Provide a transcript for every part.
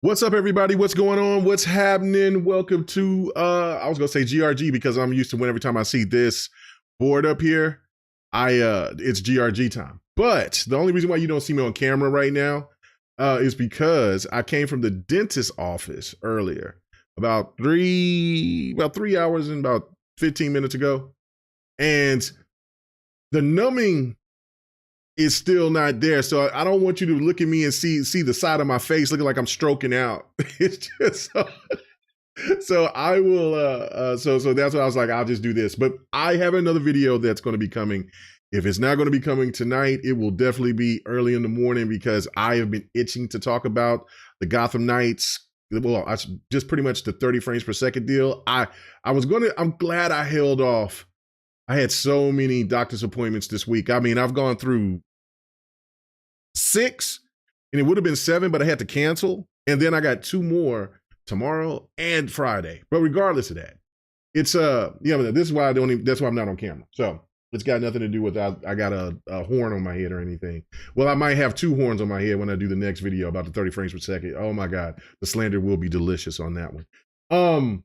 What's up, everybody? What's going on? What's happening? Welcome to I was gonna say GRG because I'm used to when every time I see this board up here, it's GRG time. But the only reason why you don't see me on camera right now is because I came from the dentist's office earlier, about 3 hours and about 15 minutes ago. And the numbing is still not there. So I don't want you to look at me and see the side of my face looking like I'm stroking out. It's just so I will so that's why I was like, I'll just do this. But I have another video that's going to be coming. If it's not going to be coming tonight, it will definitely be early in the morning because I have been itching to talk about the Gotham Knights. Well, just pretty much the 30 frames per second deal. I'm glad I held off. I had so many doctor's appointments this week. I mean, I've gone through 6, and it would have been 7, but I had to cancel. And then I got 2 more tomorrow and Friday. But regardless of that, it's this is why that's why I'm not on camera. So it's got nothing to do with I got a horn on my head or anything. Well, I might have 2 horns on my head when I do the next video about the 30 frames per second. Oh my God, the slander will be delicious on that one.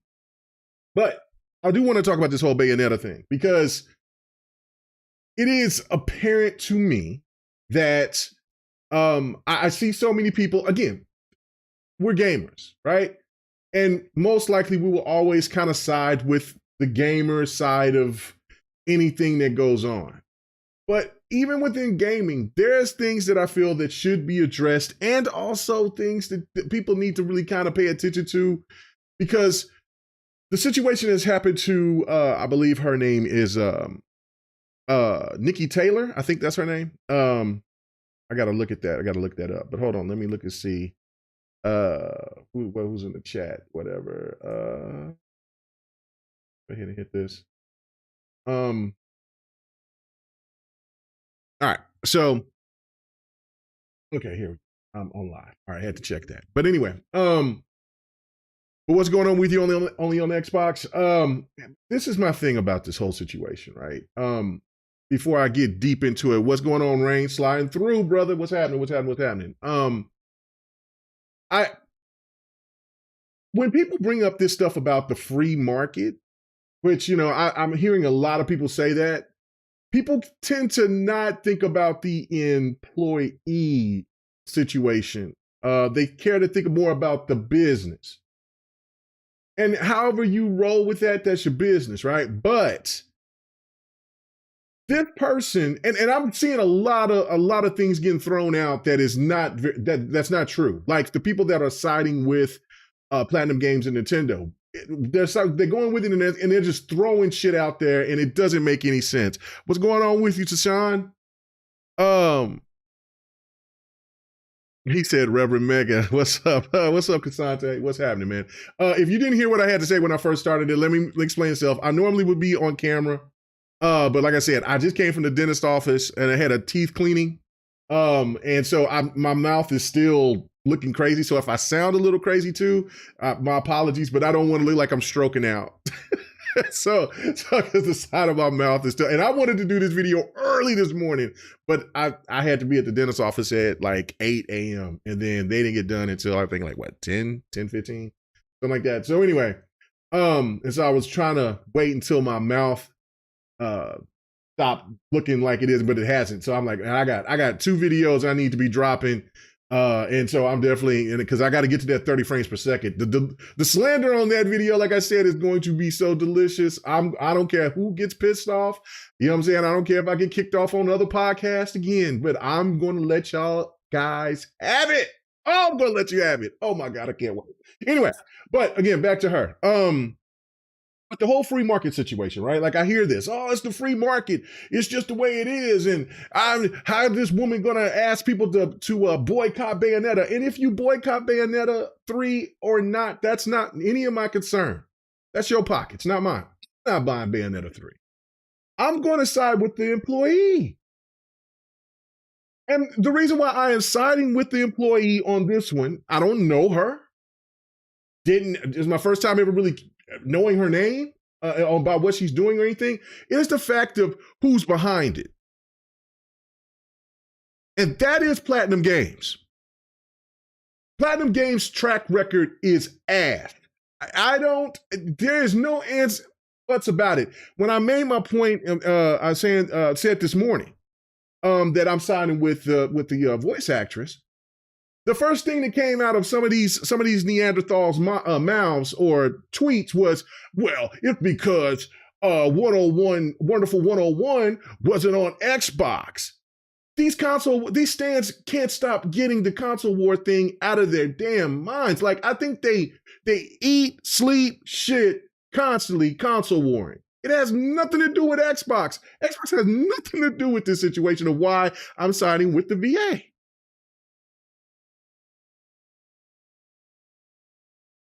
But I do want to talk about this whole Bayonetta thing because it is apparent to me that I see so many people, again, we're gamers, right? And most likely we will always kind of side with the gamer side of anything that goes on. But even within gaming, there's things that I feel that should be addressed and also things that people need to really kind of pay attention to because the situation has happened to, I believe her name is Nikki Taylor. I think that's her name. I got to look at that. I got to look that up. But hold on. Let me look and see who's in the chat. Whatever. Go ahead and hit this. All right. So, okay, here I'm on live. All right, I had to check that. But anyway, but what's going on with you only on Xbox? This is my thing about this whole situation, right? Before I get deep into it, what's going on, Rain? Sliding through, brother. What's happening? What's happening? When people bring up this stuff about the free market, which I'm hearing a lot of people say that, people tend to not think about the employee situation. They care to think more about the business. And however you roll with that, that's your business, right? But this person, and I'm seeing a lot of things getting thrown out that is that's not true. Like the people that are siding with Platinum Games and Nintendo, they're going with it and they're just throwing shit out there, and it doesn't make any sense. What's going on with you, Tashawn? He said, Reverend Mega, what's up? What's up, Cassante? What's happening, man? If you didn't hear what I had to say when I first started it, let me explain myself. I normally would be on camera, but like I said, I just came from the dentist office and I had a teeth cleaning. And so my mouth is still looking crazy. So if I sound a little crazy too, my apologies, but I don't want to look like I'm stroking out. So because the side of my mouth is still, and I wanted to do this video early this morning, but I had to be at the dentist office at like 8 a.m. and then they didn't get done until I think like 10, 15, something like that. So anyway, and so I was trying to wait until my mouth stopped looking like it is, but it hasn't. So I'm like, I got 2 videos I need to be dropping. And so I'm definitely in it because I got to get to that 30 frames per second. The slander on that video, like I said, is going to be so delicious. I don't care who gets pissed off. You know what I'm saying? I don't care if I get kicked off on other podcasts again, but I'm going to let y'all guys have it. Oh, I'm going to let you have it. Oh my God, I can't wait. Anyway, but again, back to her. But the whole free market situation, right? Like I hear this, oh, it's the free market. It's just the way it is. And how is this woman going to ask people to boycott Bayonetta? And if you boycott Bayonetta 3 or not, that's not any of my concern. That's your pockets, not mine. I'm not buying Bayonetta 3. I'm going to side with the employee. And the reason why I am siding with the employee on this one, I don't know her. It's my first time ever really knowing her name about what she's doing or anything, is the fact of who's behind it. And that is Platinum Games. Platinum Games' track record is ass. There is no answer what's about it. When I made my point, I said this morning that I'm signing with the voice actress. The first thing that came out of some of these Neanderthals' mouths or tweets was, well, it's because 101 Wonderful 101 wasn't on Xbox. These stands can't stop getting the console war thing out of their damn minds. Like, I think they eat, sleep, shit constantly console warring. It has nothing to do with Xbox. Xbox has nothing to do with this situation of why I'm siding with the VA.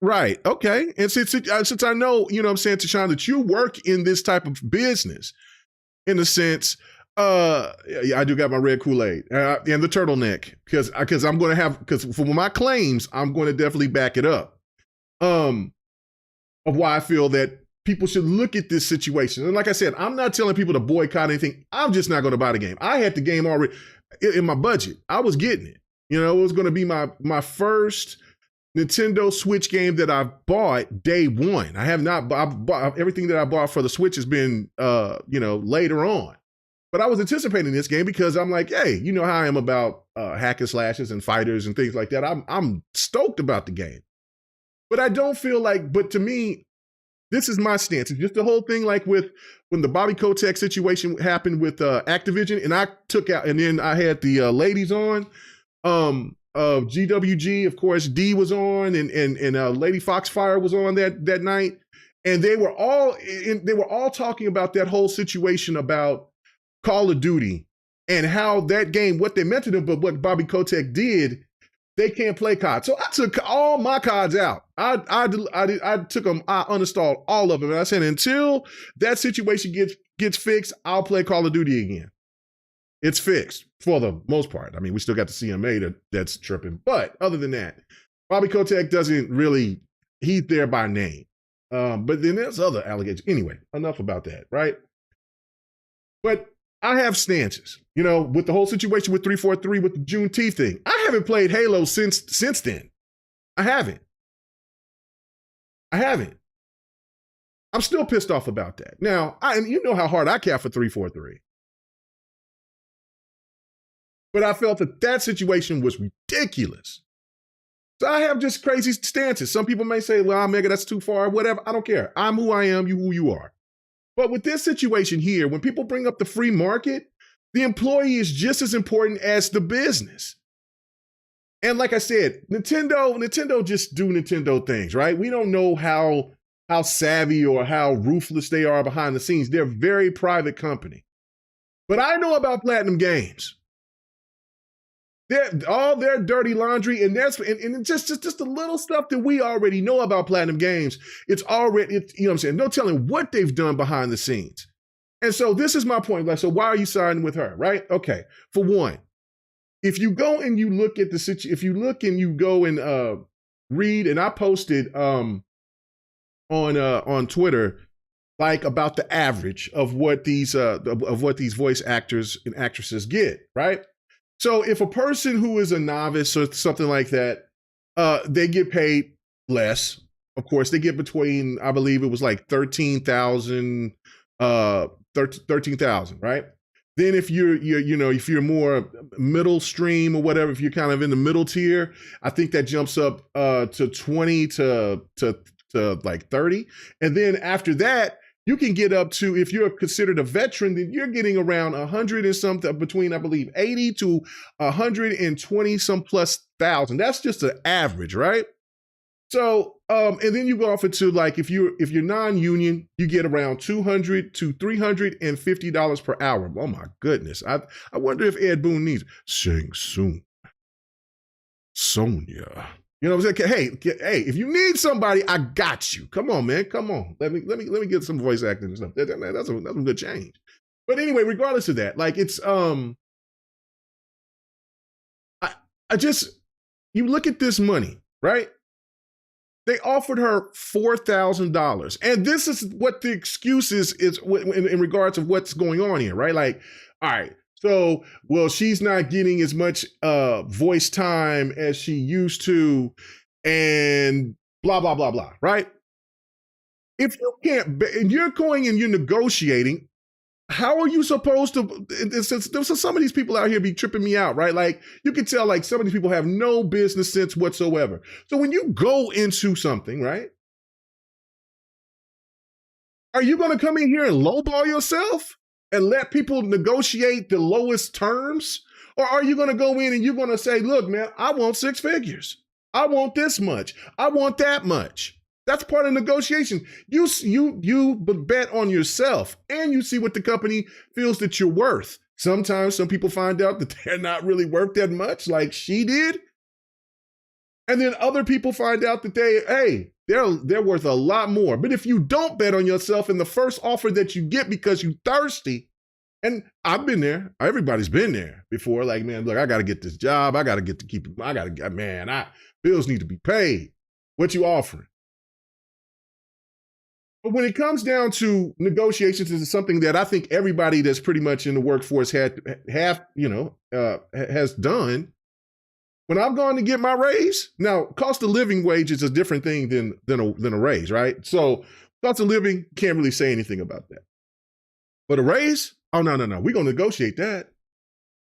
Right. Okay. And since I know, you know what I'm saying, Tashawn, that you work in this type of business, in a sense, yeah, I do got my red Kool-Aid and the turtleneck because I'm going to have, because for my claims, I'm going to definitely back it up. Of why I feel that people should look at this situation. And like I said, I'm not telling people to boycott anything. I'm just not going to buy the game. I had the game already in my budget. I was getting it. You know, it was going to be my first Nintendo Switch game that I bought day one. I have not bought everything that I bought for the Switch has been, you know, later on. But I was anticipating this game because I'm like, hey, you know how I am about hack and slashes and fighters and things like that. I'm stoked about the game. But I don't feel like, but to me, this is my stance. It's just the whole thing like with when the Bobby Kotick situation happened with Activision, and I took out, and then I had the ladies on, GWG, of course, D was on, and Lady Foxfire was on that night, and they were all talking about that whole situation about Call of Duty and how that game, what they meant to them, but what Bobby Kotick did, they can't play COD. So I took all my CODs out. I took them, I uninstalled all of them. And I said, until that situation gets fixed, I'll play Call of Duty again. It's fixed for the most part. I mean, we still got the CMA that's tripping. But other than that, Bobby Kotick doesn't really, he's there by name. But then there's other allegations. Anyway, enough about that, right? But I have stances, you know, with the whole situation with 343 with the Juneteenth thing. I haven't played Halo since then. I haven't. I'm still pissed off about that. Now, you know how hard I care for 343. But I felt that situation was ridiculous. So I have just crazy stances. Some people may say, well, Mega, that's too far, whatever. I don't care. I'm who I am, you who you are. But with this situation here, when people bring up the free market, the employee is just as important as the business. And like I said, Nintendo just do Nintendo things, right? We don't know how savvy or how ruthless they are behind the scenes. They're a very private company. But I know about Platinum Games. All their dirty laundry, and just the little stuff that we already know about Platinum Games. You know what I'm saying? No telling what they've done behind the scenes. And so this is my point. Like, so why are you siding with her, right? Okay, for one, if you go and you look at the situation, if you look and you go and read, and I posted on Twitter, like about the average of what these voice actors and actresses get, right? So if a person who is a novice or something like that, they get paid less. Of course, they get between, I believe it was like 13,000, right? Then if you're more middle stream or whatever, if you're kind of in the middle tier, I think that jumps up to 20 to like 30. And then after that, you can get up to, if you're considered a veteran, then you're getting around 100 and something, between, I believe, 80 to 120 some plus thousand. That's just an average, right? So, and then you go off into like, if you're non-union, you get around $200 to $350 per hour. Oh my goodness. I wonder if Ed Boon needs sing soon. Sonia. You know what I'm saying? Hey, if you need somebody, I got you. Come on, man. Come on. Let me get some voice acting and stuff. That's a good change. But anyway, regardless of that, like it's you look at this money, right? They offered her $4,000. And this is what the excuse is in regards of what's going on here, right? Like, all right, So, well, she's not getting as much voice time as she used to, and blah, blah, blah, blah, right? If you can't, and you're going and you're negotiating, how are you supposed to? There's some of these people out here be tripping me out, right? Like you can tell, like some of these people have no business sense whatsoever. So when you go into something, right? Are you going to come in here and lowball yourself and let people negotiate the lowest terms? Or are you going to go in and you're going to say, look, man, I want 6 figures. I want this much. I want that much. That's part of negotiation. You bet on yourself and you see what the company feels that you're worth. Sometimes some people find out that they're not really worth that much, like she did. And then other people find out that they're worth a lot more. But if you don't bet on yourself in the first offer that you get because you're thirsty, and I've been there, everybody's been there before, like, man, look, I got to get this job. I got to get to keep it. Bills need to be paid. What you offering? But when it comes down to negotiations, this is something that I think everybody that's pretty much in the workforce has done. When I've gone to get my raise, now cost of living wage is a different thing than a raise, right? So cost of living, can't really say anything about that. But a raise, oh no, we're gonna negotiate that.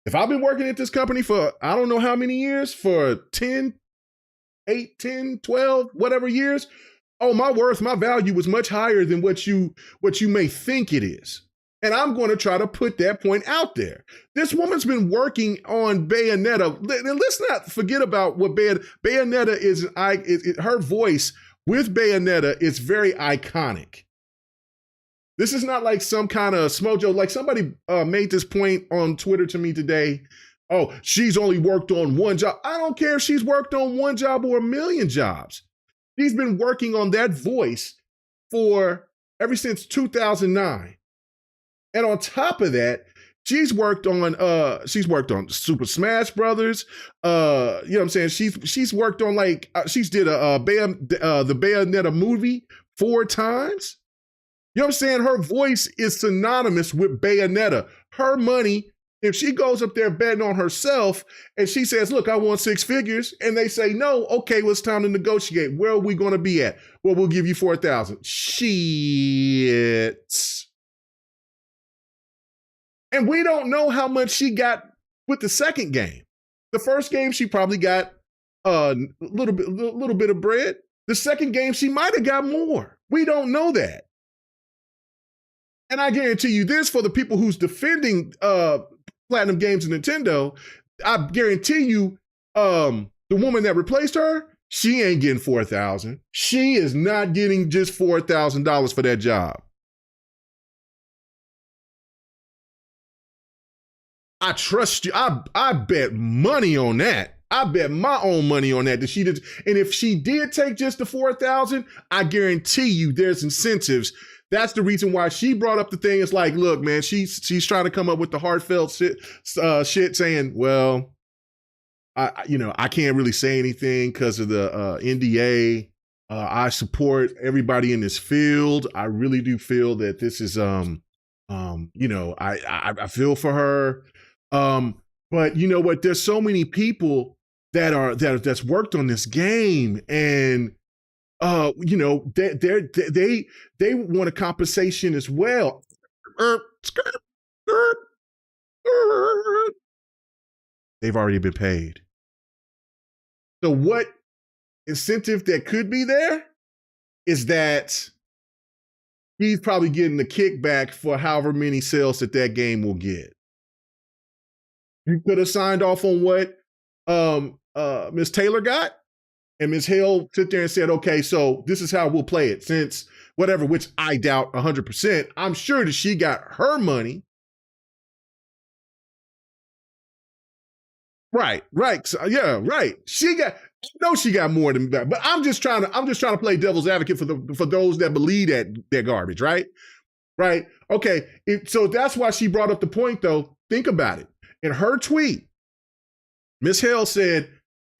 If I've been working at this company for I don't know how many years, for 10, 8, 10, 12, whatever years, oh, my value is much higher than what you may think it is. And I'm going to try to put that point out there. This woman's been working on Bayonetta. And let's not forget about what Bayonetta is. Her voice with Bayonetta is very iconic. This is not like some kind of smojo. Like somebody made this point on Twitter to me today. Oh, she's only worked on one job. I don't care if she's worked on one job or a million jobs. She's been working on that voice ever since 2009. And on top of that, she's worked on Super Smash Brothers. You know what I'm saying? She's worked on she did the Bayonetta movie 4 times. You know what I'm saying? Her voice is synonymous with Bayonetta. Her money, if she goes up there betting on herself and she says, look, I want 6 figures, and they say no, okay, well, it's time to negotiate. Where are we going to be at? Well, we'll give you 4,000. Shit. And we don't know how much she got with the second game. The first game, she probably got a little bit of bread. The second game, she might have got more. We don't know that. And I guarantee you this, for the people who's defending Platinum Games and Nintendo, I guarantee you the woman that replaced her, she ain't getting $4,000. She is not getting just $4,000 for that job. I trust you. I bet money on that. I bet my own money on that she did. And if she did take just the 4,000, I guarantee you there's incentives. That's the reason why she brought up the thing. It's like, look, man, she's trying to come up with the heartfelt shit saying, well, I can't really say anything because of the NDA. I support everybody in this field. I really do feel that this is, I feel for her. But you know what? There's so many people that's worked on this game, and they want a compensation as well. They've already been paid. So what incentive that could be there is that he's probably getting the kickback for however many sales that game will get. You could have signed off on what Ms. Taylor got, and Ms. Hale sit there and said, okay, so this is how we'll play it, since whatever, which I doubt 100%. I'm sure that she got her money. Right. So, yeah, right. She got more than that. But I'm just trying to play devil's advocate for those that believe that they're garbage, right? Right. Okay. So that's why she brought up the point, though. Think about it. In her tweet, Ms. Hale said,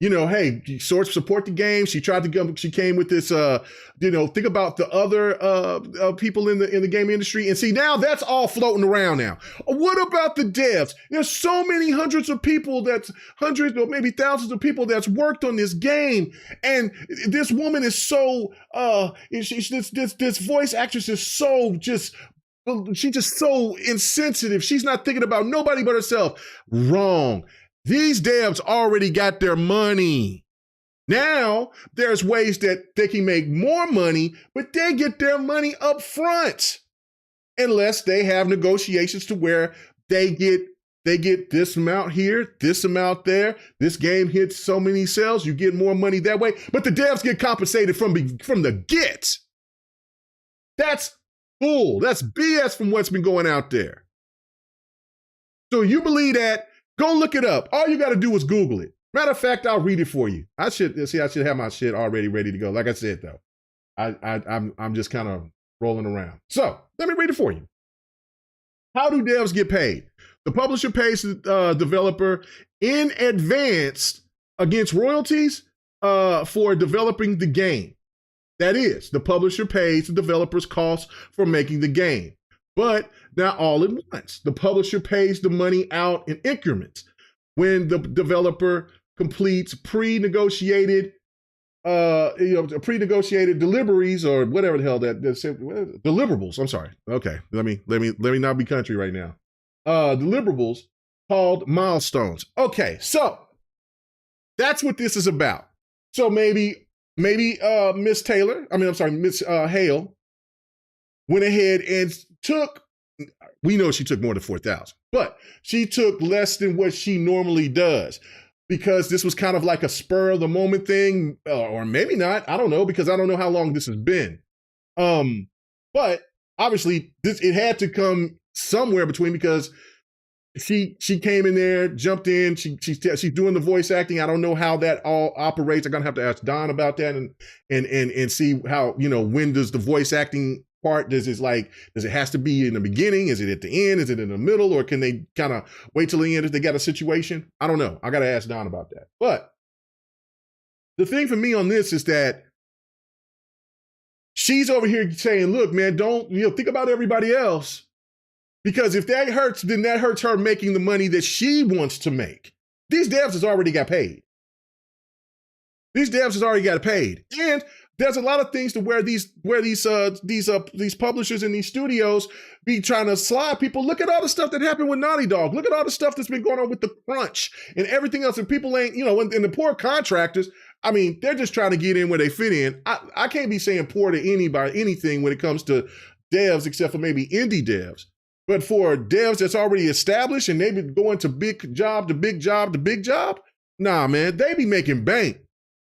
hey, sort support the game. She tried to come. She came with this. Think about the other people in the game industry, and see now that's all floating around now. What about the devs? There's so many hundreds or maybe thousands of people that's worked on this game, and this woman is so. This voice actress is so just. She's just so insensitive. She's not thinking about nobody but herself. Wrong. These devs already got their money. Now, there's ways that they can make more money, but they get their money up front. Unless they have negotiations to where they get this amount here, this amount there. This game hits so many sales, you get more money that way. But the devs get compensated from the get. That's bull. That's BS from what's been going out there. So you believe that? Go look it up. All you got to do is Google it. Matter of fact, I'll read it for you. I should have my shit already ready to go. Like I said, though, I'm just kind of rolling around. So let me read it for you. How do devs get paid? The publisher pays the developer in advance against royalties for developing the game. That is, the publisher pays the developer's costs for making the game. But not all at once. The publisher pays the money out in increments. When the developer completes pre-negotiated deliveries or whatever the hell deliverables. I'm sorry. Okay, let me not be country right now. Deliverables called milestones. Okay, so that's what this is about. So maybe Miss Hale went ahead and we know she took more than 4,000, but she took less than what she normally does because this was kind of like a spur of the moment thing, or maybe not. I don't know, because I don't know how long this has been. But obviously it had to come somewhere between, because she came in there, jumped in. She's doing the voice acting. I don't know how that all operates. I'm gonna have to ask Don about that and see how, when does the voice acting part, does it has to be in the beginning? Is it at the end? Is it in the middle? Or can they kind of wait till the end if they got a situation? I don't know. I got to ask Don about that. But the thing for me on this is that she's over here saying, look, man, don't, think about everybody else. Because if that hurts, then that hurts her making the money that she wants to make. These devs has already got paid. And there's a lot of things to where these publishers and these studios be trying to slide people. Look at all the stuff that happened with Naughty Dog. Look at all the stuff that's been going on with the crunch and everything else. And people ain't, and the poor contractors, I mean, they're just trying to get in where they fit in. I can't be saying poor to anything when it comes to devs, except for maybe indie devs. But for devs that's already established and they be going to big job, nah, man, they be making bank.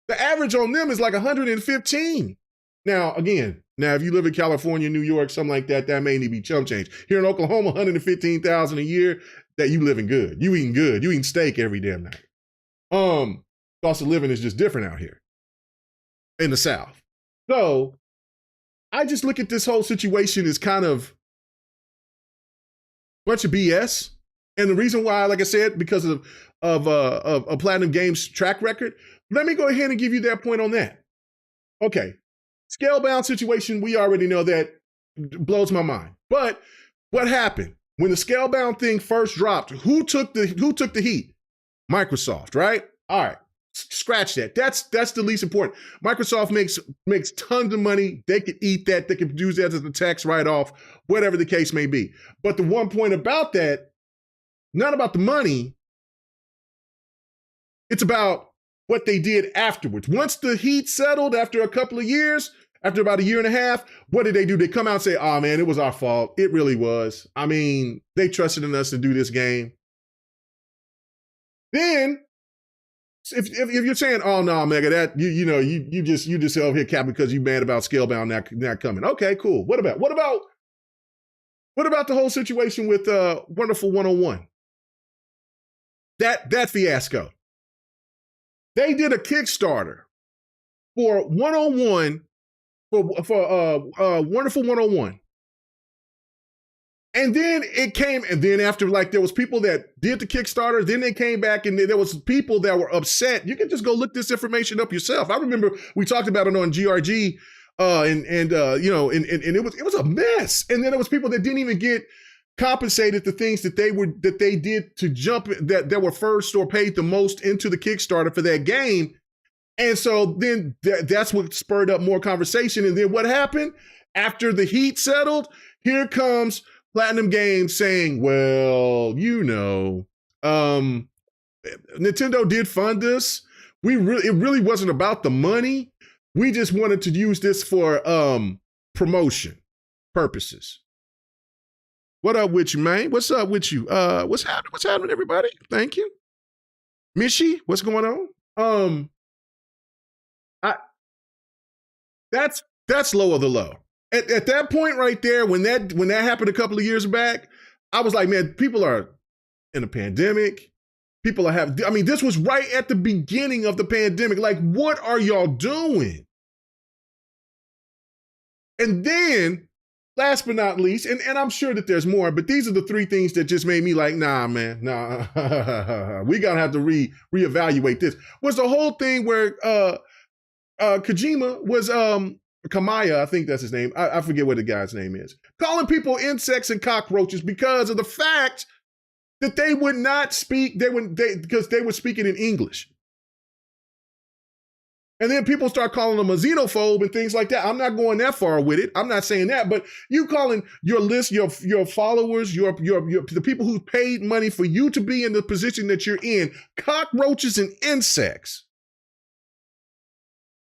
The average on them is like 115. Now, again, if you live in California, New York, something like that, that may need to be chump change. Here in Oklahoma, 115,000 a year, that you living good. You eating good. You eating steak every damn night. Cost of living is just different out here in the South. So I just look at this whole situation as kind of a bunch of BS. And the reason why, like I said, because of Platinum Games' track record, let me go ahead and give you that point on that. Okay, scalebound situation, we already know that blows my mind. But what happened when the scalebound thing first dropped? Who took the heat? Microsoft, right? All right, scratch that. That's the least important. Microsoft makes tons of money. They could eat that. They could use that as a tax write-off, whatever the case may be. But the one point about that, not about the money, it's about what they did afterwards. Once the heat settled after a couple of years, after about a year and a half, what did they do? They come out and say, oh man, it was our fault. It really was. I mean, they trusted in us to do this game. Then, if you're saying, oh no, Mega, that you just over here capping because you mad about Scalebound not coming. Okay, cool. What about the whole situation with Wonderful 101? That fiasco. They did a Kickstarter for 101 for Wonderful 101. And then it came, and then after, like, there was people that did the Kickstarter, then they came back, and there was people that were upset. You can just go look this information up yourself. I remember we talked about it on GRG, and it was a mess. And then there was people that didn't even get compensated the things that they did to jump, that were first or paid the most into the Kickstarter for that game. And so then that's what spurred up more conversation. And then what happened after the heat settled? Here comes Platinum Games saying, well, Nintendo did fund us. It really wasn't about the money. We just wanted to use this for promotion purposes. What up with you, man? What's up with you? What's happening, everybody? Thank you. Mishi, what's going on? That's low of the low. At that point right there, when that happened a couple of years back, I was like, man, people are in a pandemic. People are this was right at the beginning of the pandemic. Like, what are y'all doing? And then, last but not least, and I'm sure that there's more, but these are the three things that just made me like, nah, man, nah. We gotta have to reevaluate this. Was the whole thing where Kojima was Kamaya, I think that's his name. I forget what the guy's name is. Calling people insects and cockroaches because of the fact that they would not speak, because they were speaking in English. And then people start calling them a xenophobe and things like that. I'm not going that far with it. I'm not saying that, but you calling your list, your followers, the people who paid money for you to be in the position that you're in, cockroaches and insects.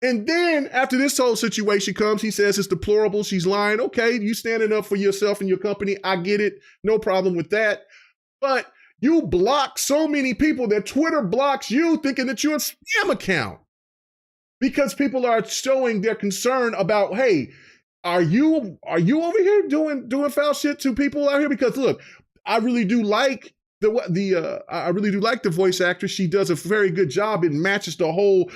And then after this whole situation comes, he says it's deplorable. She's lying. Okay, you standing up for yourself and your company. I get it. No problem with that. But you block so many people that Twitter blocks you thinking that you're a spam account. Because people are showing their concern about, hey, are you over here doing foul shit to people out here? Because look, I really do like the voice actress. She does a very good job. It matches the whole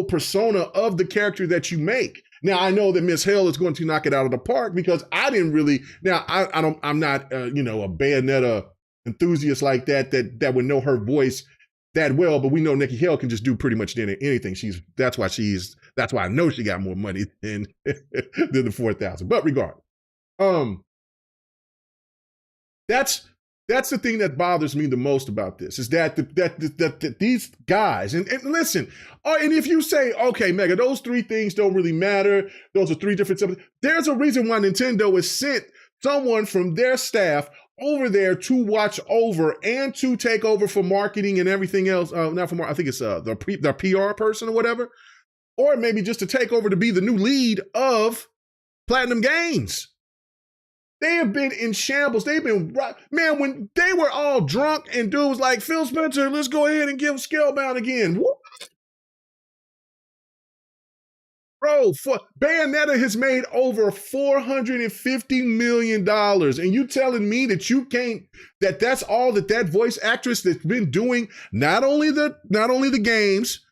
persona of the character that you make. Now, I know that Miss Hale is going to knock it out of the park because I didn't really. Now, I'm not a Bayonetta enthusiast like that would know her voice that well, but we know Nikki Hale can just do pretty much anything. That's why I know she got more money than the 4,000. But regardless, that's the thing that bothers me the most about this is that these guys and listen, and if you say, okay, Mega, those three things don't really matter. Those are three different subjects. There's a reason why Nintendo has sent someone from their staff over there to watch over and to take over for marketing and everything else. Not for marketing, I think it's their PR person or whatever, or maybe just to take over to be the new lead of Platinum Games. They have been in shambles. They've been, man, when they were all drunk and dude was like, Phil Spencer, let's go ahead and give Scalebound again. What? Bro, Bayonetta has made over $450 million. And you telling me that you can't, that's all that voice actress that's been doing, not only the games,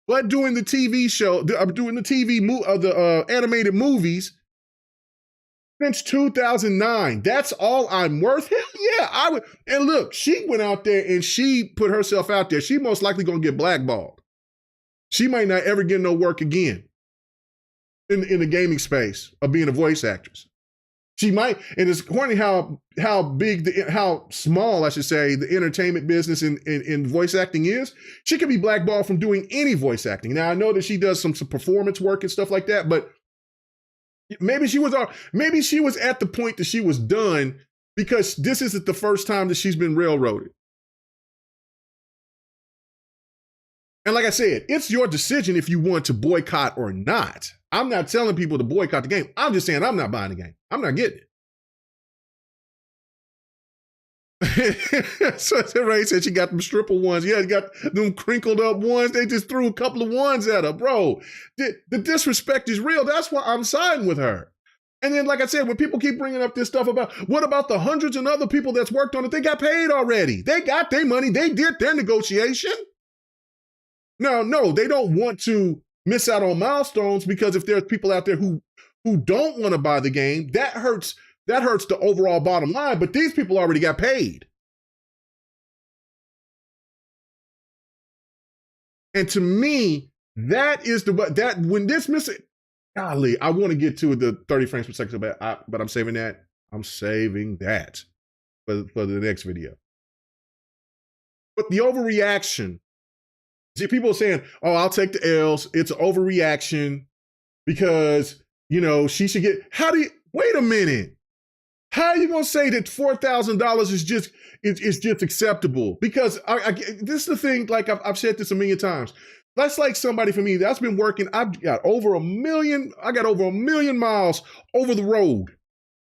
but doing the TV show, doing the animated movies since 2009. That's all I'm worth? Hell yeah, I would. And look, she went out there and she put herself out there. She most likely gonna get blackballed. She might not ever get no work again in the gaming space of being a voice actress. She might, and it's funny how small, I should say, the entertainment business in voice acting is. She could be blackballed from doing any voice acting. Now, I know that she does some performance work and stuff like that, but maybe she was at the point that she was done because this isn't the first time that she's been railroaded. And like I said, it's your decision if you want to boycott or not. I'm not telling people to boycott the game. I'm just saying I'm not buying the game. I'm not getting it. So Ray said she got them stripper ones. Yeah, got them crinkled up ones. They just threw a couple of ones at her. Bro, the disrespect is real. That's why I'm siding with her. And then, like I said, when people keep bringing up this stuff about what about the hundreds and other people that's worked on it, they got paid already. They got their money. They did their negotiation. No, they don't want to miss out on milestones because if there's people out there who don't want to buy the game, that hurts that hurts the overall bottom line, but these people already got paid. And to me, that is that when this missing, golly, I want to get to the 30 frames per second, but I'm saving that. I'm saving that for the next video. But the overreaction, see, people are saying, oh, I'll take the L's. It's an overreaction because, you know, she should get, wait a minute. How are you going to say that $4,000 is just acceptable? Because this is the thing, like I've said this a million times. That's like somebody for me that's been working. I've got over 1 million. I got over 1 million miles over the road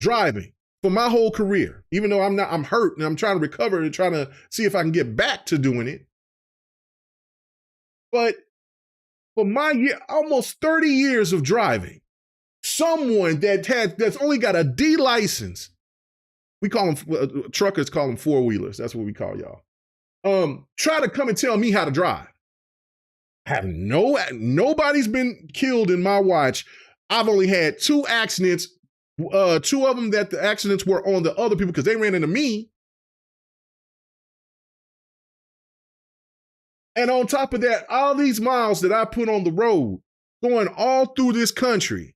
driving for my whole career. Even though I'm hurt and I'm trying to recover and trying to see if I can get back to doing it. But for my almost 30 years of driving, someone that's only got a D license, we call them truckers, call them four-wheelers. That's what we call y'all. Try to come and tell me how to drive. Nobody's been killed in my watch. I've only had 2 accidents. 2 of them that the accidents were on the other people because they ran into me. And on top of that, all these miles that I put on the road, going all through this country,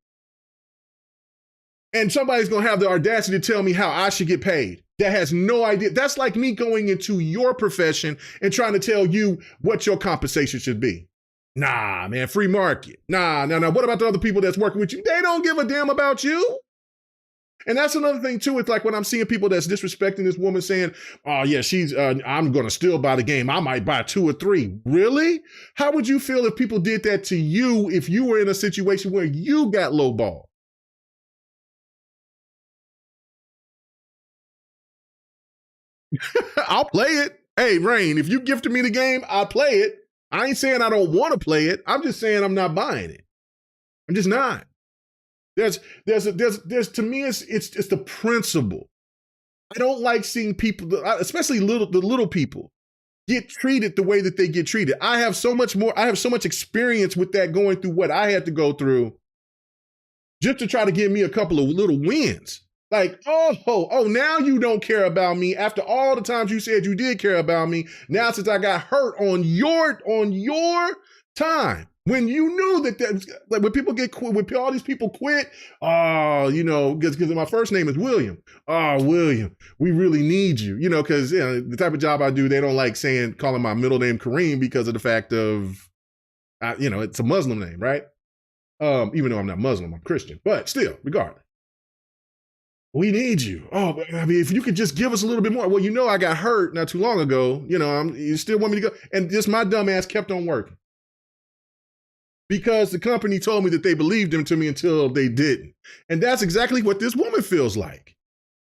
and somebody's going to have the audacity to tell me how I should get paid. That has no idea. That's like me going into your profession and trying to tell you what your compensation should be. Nah, man, free market. Nah. What about the other people that's working with you? They don't give a damn about you. And that's another thing too. It's like when I'm seeing people that's disrespecting this woman saying, oh yeah, I'm going to still buy the game. I might buy 2 or 3. Really? How would you feel if people did that to you if you were in a situation where you got lowball? I'll play it. Hey, Rain, if you gifted me the game, I'll play it. I ain't saying I don't want to play it. I'm just saying I'm not buying it. I'm just not. There's to me, it's the principle. I don't like seeing people, especially the little people, get treated the way that they get treated. I have so much experience with that, going through what I had to go through just to try to give me a couple of little wins. Like, oh, now you don't care about me after all the times you said you did care about me. Now, since I got hurt on your time, when you knew that like when people get quit, when all these people quit, you know, because my first name is William. Oh, William, we really need you, you know, because the type of job I do, they don't like calling my middle name Kareem because of the fact of, it's a Muslim name, right? Even though I'm not Muslim, I'm Christian, but still, regardless. We need you. Oh, but I mean, if you could just give us a little bit more. Well, you know, I got hurt not too long ago. You know, you still want me to go? And just my dumb ass kept on working. Because the company told me that they believed them to me until they didn't. And that's exactly what this woman feels like.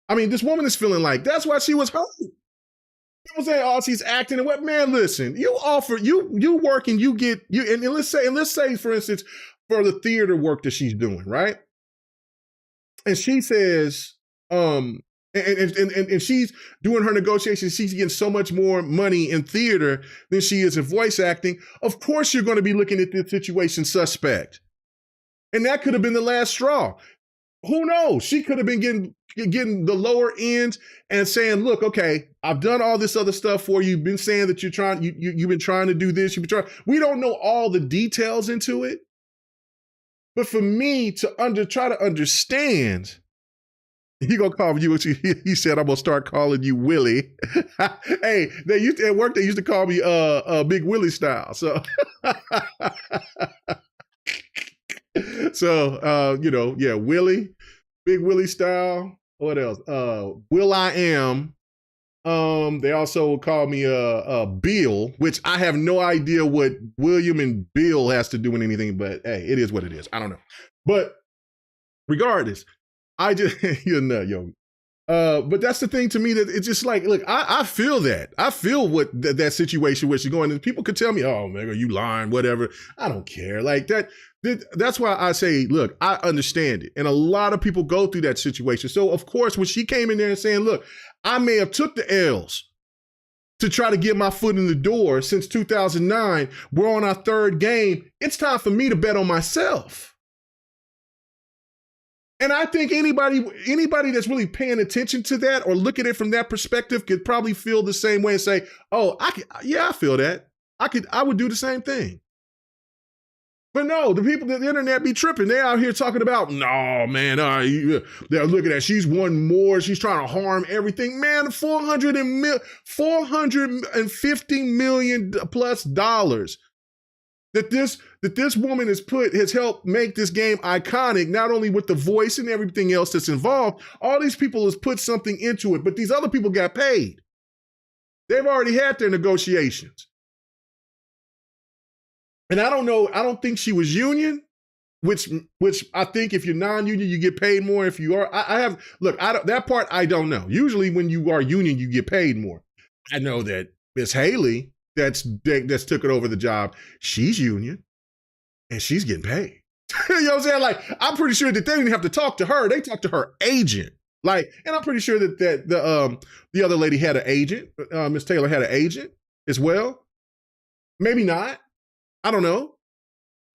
I mean, this woman is feeling like, that's why she was hurt. People say, oh, she's acting. And what, man, listen, you work and and let's say, for instance, for the theater work that she's doing, right? And she says, and she's doing her negotiations. She's getting so much more money in theater than she is in voice acting. Of course, you're going to be looking at this situation suspect. And that could have been the last straw. Who knows? She could have been getting the lower end and saying, look, okay, I've done all this other stuff for you. You've been saying that you've been trying to do this. We don't know all the details into it. But for me to try to understand, he gonna call you. He said, "I'm gonna start calling you Willie." Hey, at work they used to call me Big Willie style. So, Willie, Big Willie style. What else? Will I Am. They also call me Bill, which I have no idea what William and Bill has to do with anything, but hey, it is what it is. I don't know. But regardless, I just, but that's the thing to me, that it's just like, look, I feel that. I feel what that situation where she's going, and people could tell me, oh, man, are you lying, whatever. I don't care. Like that. That's why I say, look, I understand it. And a lot of people go through that situation. So of course, when she came in there and saying, look, I may have took the L's to try to get my foot in the door since 2009. We're on our 3rd game. It's time for me to bet on myself. And I think anybody that's really paying attention to that or look at it from that perspective could probably feel the same way and say, "Oh, I feel that. I would do the same thing." But no, the people at the internet be tripping. They out here talking about, no, man, they're looking at, she's won more. She's trying to harm everything. Man, $450 million plus dollars that this woman has helped make this game iconic, not only with the voice and everything else that's involved. All these people has put something into it, but these other people got paid. They've already had their negotiations. And I don't think she was union, which I think if you're non-union, you get paid more. If you are, that part I don't know. Usually when you are union, you get paid more. I know that Miss Haley, that's took it over the job, she's union and she's getting paid. You know what I'm saying? Like, I'm pretty sure that they didn't have to talk to her. They talked to her agent. Like, and I'm pretty sure that the other lady had an agent. Miss Taylor had an agent as well. Maybe not. I don't know.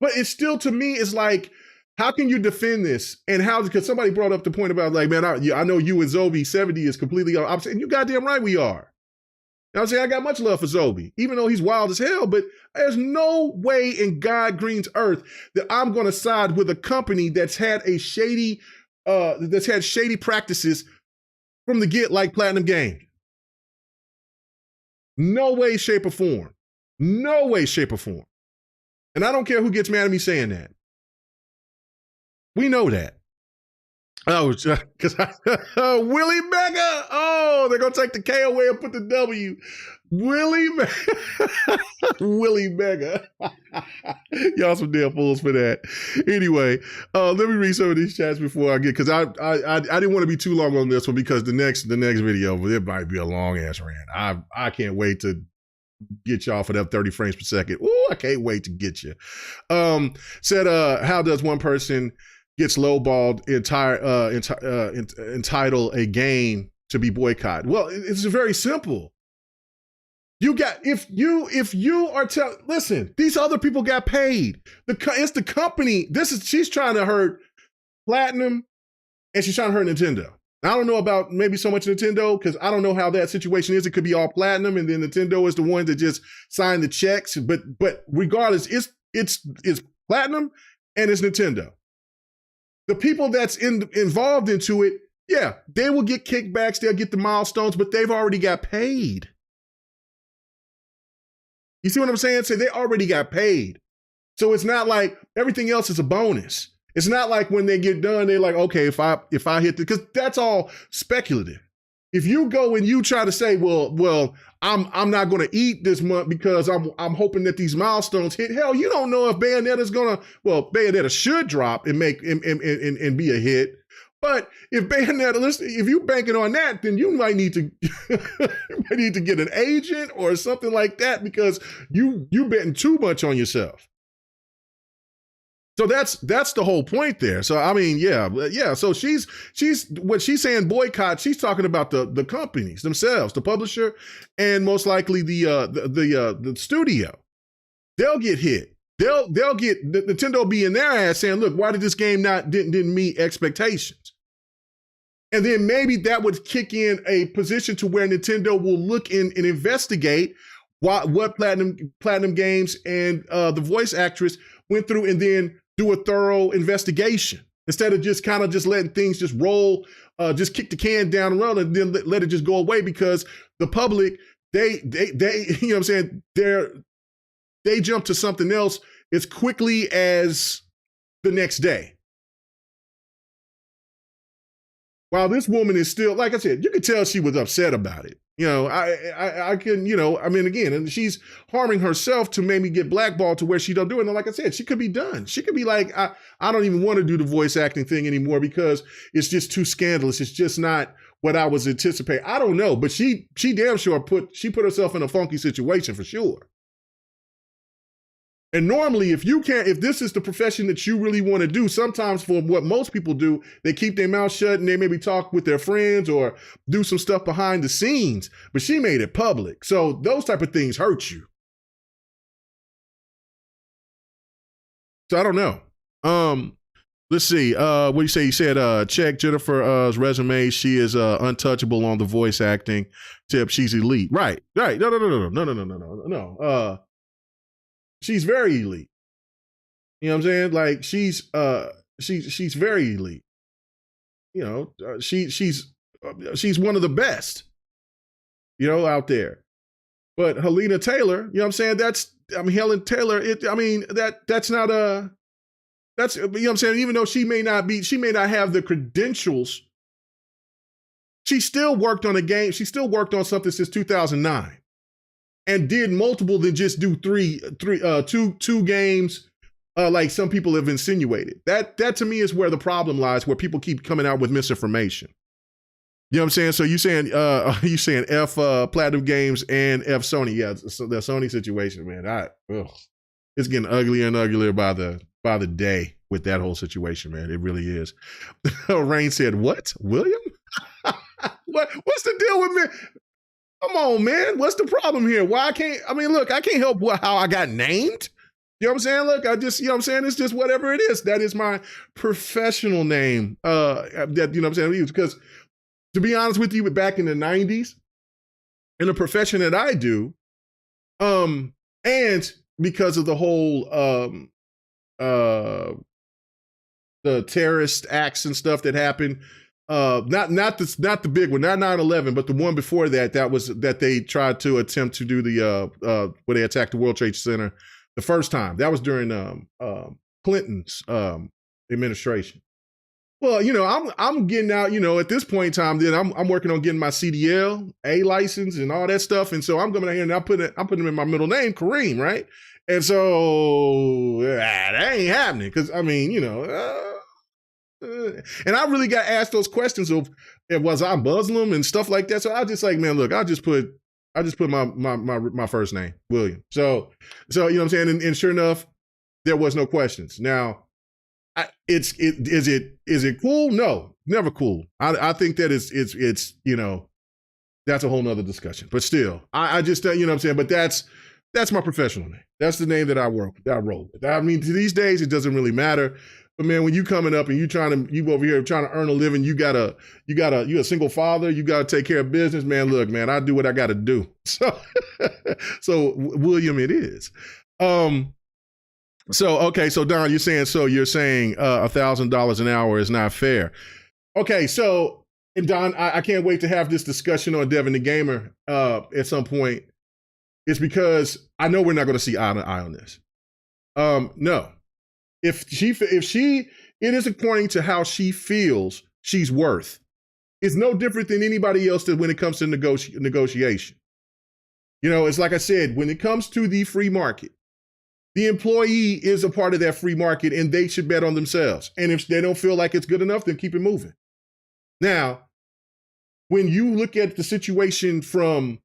But it's still, to me, it's like, how can you defend this? And how, because somebody brought up the point about, like, man, I know you and Zobi 70 is completely opposite. And you goddamn right we are. You know what I'm saying? I got much love for Zobi, even though he's wild as hell, but there's no way in God Green's earth that I'm going to side with a company that's had shady practices from the get, like Platinum Games. No way, shape, or form. No way, shape, or form. And I don't care who gets mad at me saying that. We know that. Oh, because Willie Mega. Oh, they're going to take the K away and put the W. Willie Mega. Willie Mega. Y'all some damn fools for that. Anyway, let me read some of these chats before I get, because I didn't want to be too long on this one, because the next video, it might be a long ass rant. I can't wait to get y'all for that 30 frames per second. Ooh, I can't wait to get you. Said, how does one person gets lowballed entitle a game to be boycotted? Well, it's very simple. If you are listen, these other people got paid. It's the company. She's trying to hurt Platinum, and she's trying to hurt Nintendo. I don't know about maybe so much Nintendo, because I don't know how that situation is. It could be all Platinum, and then Nintendo is the one that just signed the checks. But regardless, it's Platinum and it's Nintendo. The people that's involved into it, yeah, they will get kickbacks, they'll get the milestones, but they've already got paid. You see what I'm saying? So they already got paid. So it's not like everything else is a bonus. It's not like when they get done, they're like, okay, if I hit because that's all speculative. If you go and you try to say, well, I'm not going to eat this month because I'm hoping that these milestones hit. Hell, you don't know if Bayonetta's Bayonetta should drop and make and be a hit. But if Bayonetta, if you're banking on that, then you might need to get an agent or something like that, because you betting too much on yourself. So that's the whole point there. So I mean, yeah. So she's what she's saying boycott. She's talking about the companies themselves, the publisher, and most likely the studio. They'll get hit. They'll get Nintendo be in their ass saying, look, why did this game didn't meet expectations? And then maybe that would kick in a position to where Nintendo will look in and investigate what Platinum Games and the voice actress went through, and then do a thorough investigation instead of just letting things just roll, just kick the can down the road and then let it just go away, because the public, they you know what I'm saying, they jump to something else as quickly as the next day. While this woman is still, like I said, you could tell she was upset about it. You know, I can, you know, I mean, again, and she's harming herself to maybe get blackballed to where she don't do it. And like I said, she could be done. She could be like, I don't even want to do the voice acting thing anymore because it's just too scandalous. It's just not what I was anticipating. I don't know, but she damn sure put herself in a funky situation for sure. And normally, if this is the profession that you really want to do, sometimes for what most people do, they keep their mouth shut and they maybe talk with their friends or do some stuff behind the scenes. But she made it public. So those type of things hurt you. So I don't know. Let's see. What do you say? You said check Jennifer's resume. She is untouchable on the voice acting tip. She's elite. Right. Right. No. She's very elite. You know what I'm saying? Like she's very elite. You know, she's one of the best. You know, out there. But Helena Taylor, you know what I'm saying? Helen Taylor. That's not a. That's, you know what I'm saying? Even though she may not have the credentials, she still worked on a game. She still worked on something since 2009 and did multiple than just do two games like some people have insinuated. That to me is where the problem lies, where people keep coming out with misinformation. You know what I'm saying? So you saying F Platinum Games and F Sony. Yeah, so the Sony situation, man. It's getting uglier and uglier by the day with that whole situation, man. It really is. Rain said, "What, William? What's the deal with me? Come on, man. What's the problem here? Why I can't? I mean, look, I can't help how I got named. You know what I'm saying? Look, I just, you know what I'm saying? It's just whatever it is. That is my professional name. That, you know what I'm saying? Because to be honest with you, back in the 90s, in the profession that I do, and because of the whole the terrorist acts and stuff that happened, not the big one, not 9/11, but the one before that they tried to attempt to do the where they attacked the World Trade Center the first time. That was during Clinton's administration. Well, you know, I'm getting out, you know, at this point in time, then I'm working on getting my CDL, A license and all that stuff. And so I'm going here and I'm putting in my middle name, Kareem, right? And so that ain't happening. Cause I mean, you know, and I really got asked those questions of, was I Muslim and stuff like that. So I just like, man, look, I just put my first name, William. So, you know what I'm saying? And sure enough, there was no questions. Now, is it cool? No, never cool. I think that it's you know, that's a whole nother discussion. But still, I just you know what I'm saying. But that's my professional name. That's the name that I roll with. I mean, these days it doesn't really matter. But man, when you coming up and you over here trying to earn a living, you a single father, you gotta take care of business, man. Look, man, I do what I gotta do. So William, it is. So, okay, so Don, you're saying $1,000 an hour is not fair. Okay, so, and Don, I can't wait to have this discussion on Devin the Gamer at some point. It's because I know we're not going to see eye to eye on this. No. It is according to how she feels she's worth. It's no different than anybody else that when it comes to negotiation. You know, it's like I said, when it comes to the free market, the employee is a part of that free market and they should bet on themselves. And if they don't feel like it's good enough, then keep it moving. Now, when you look at the situation from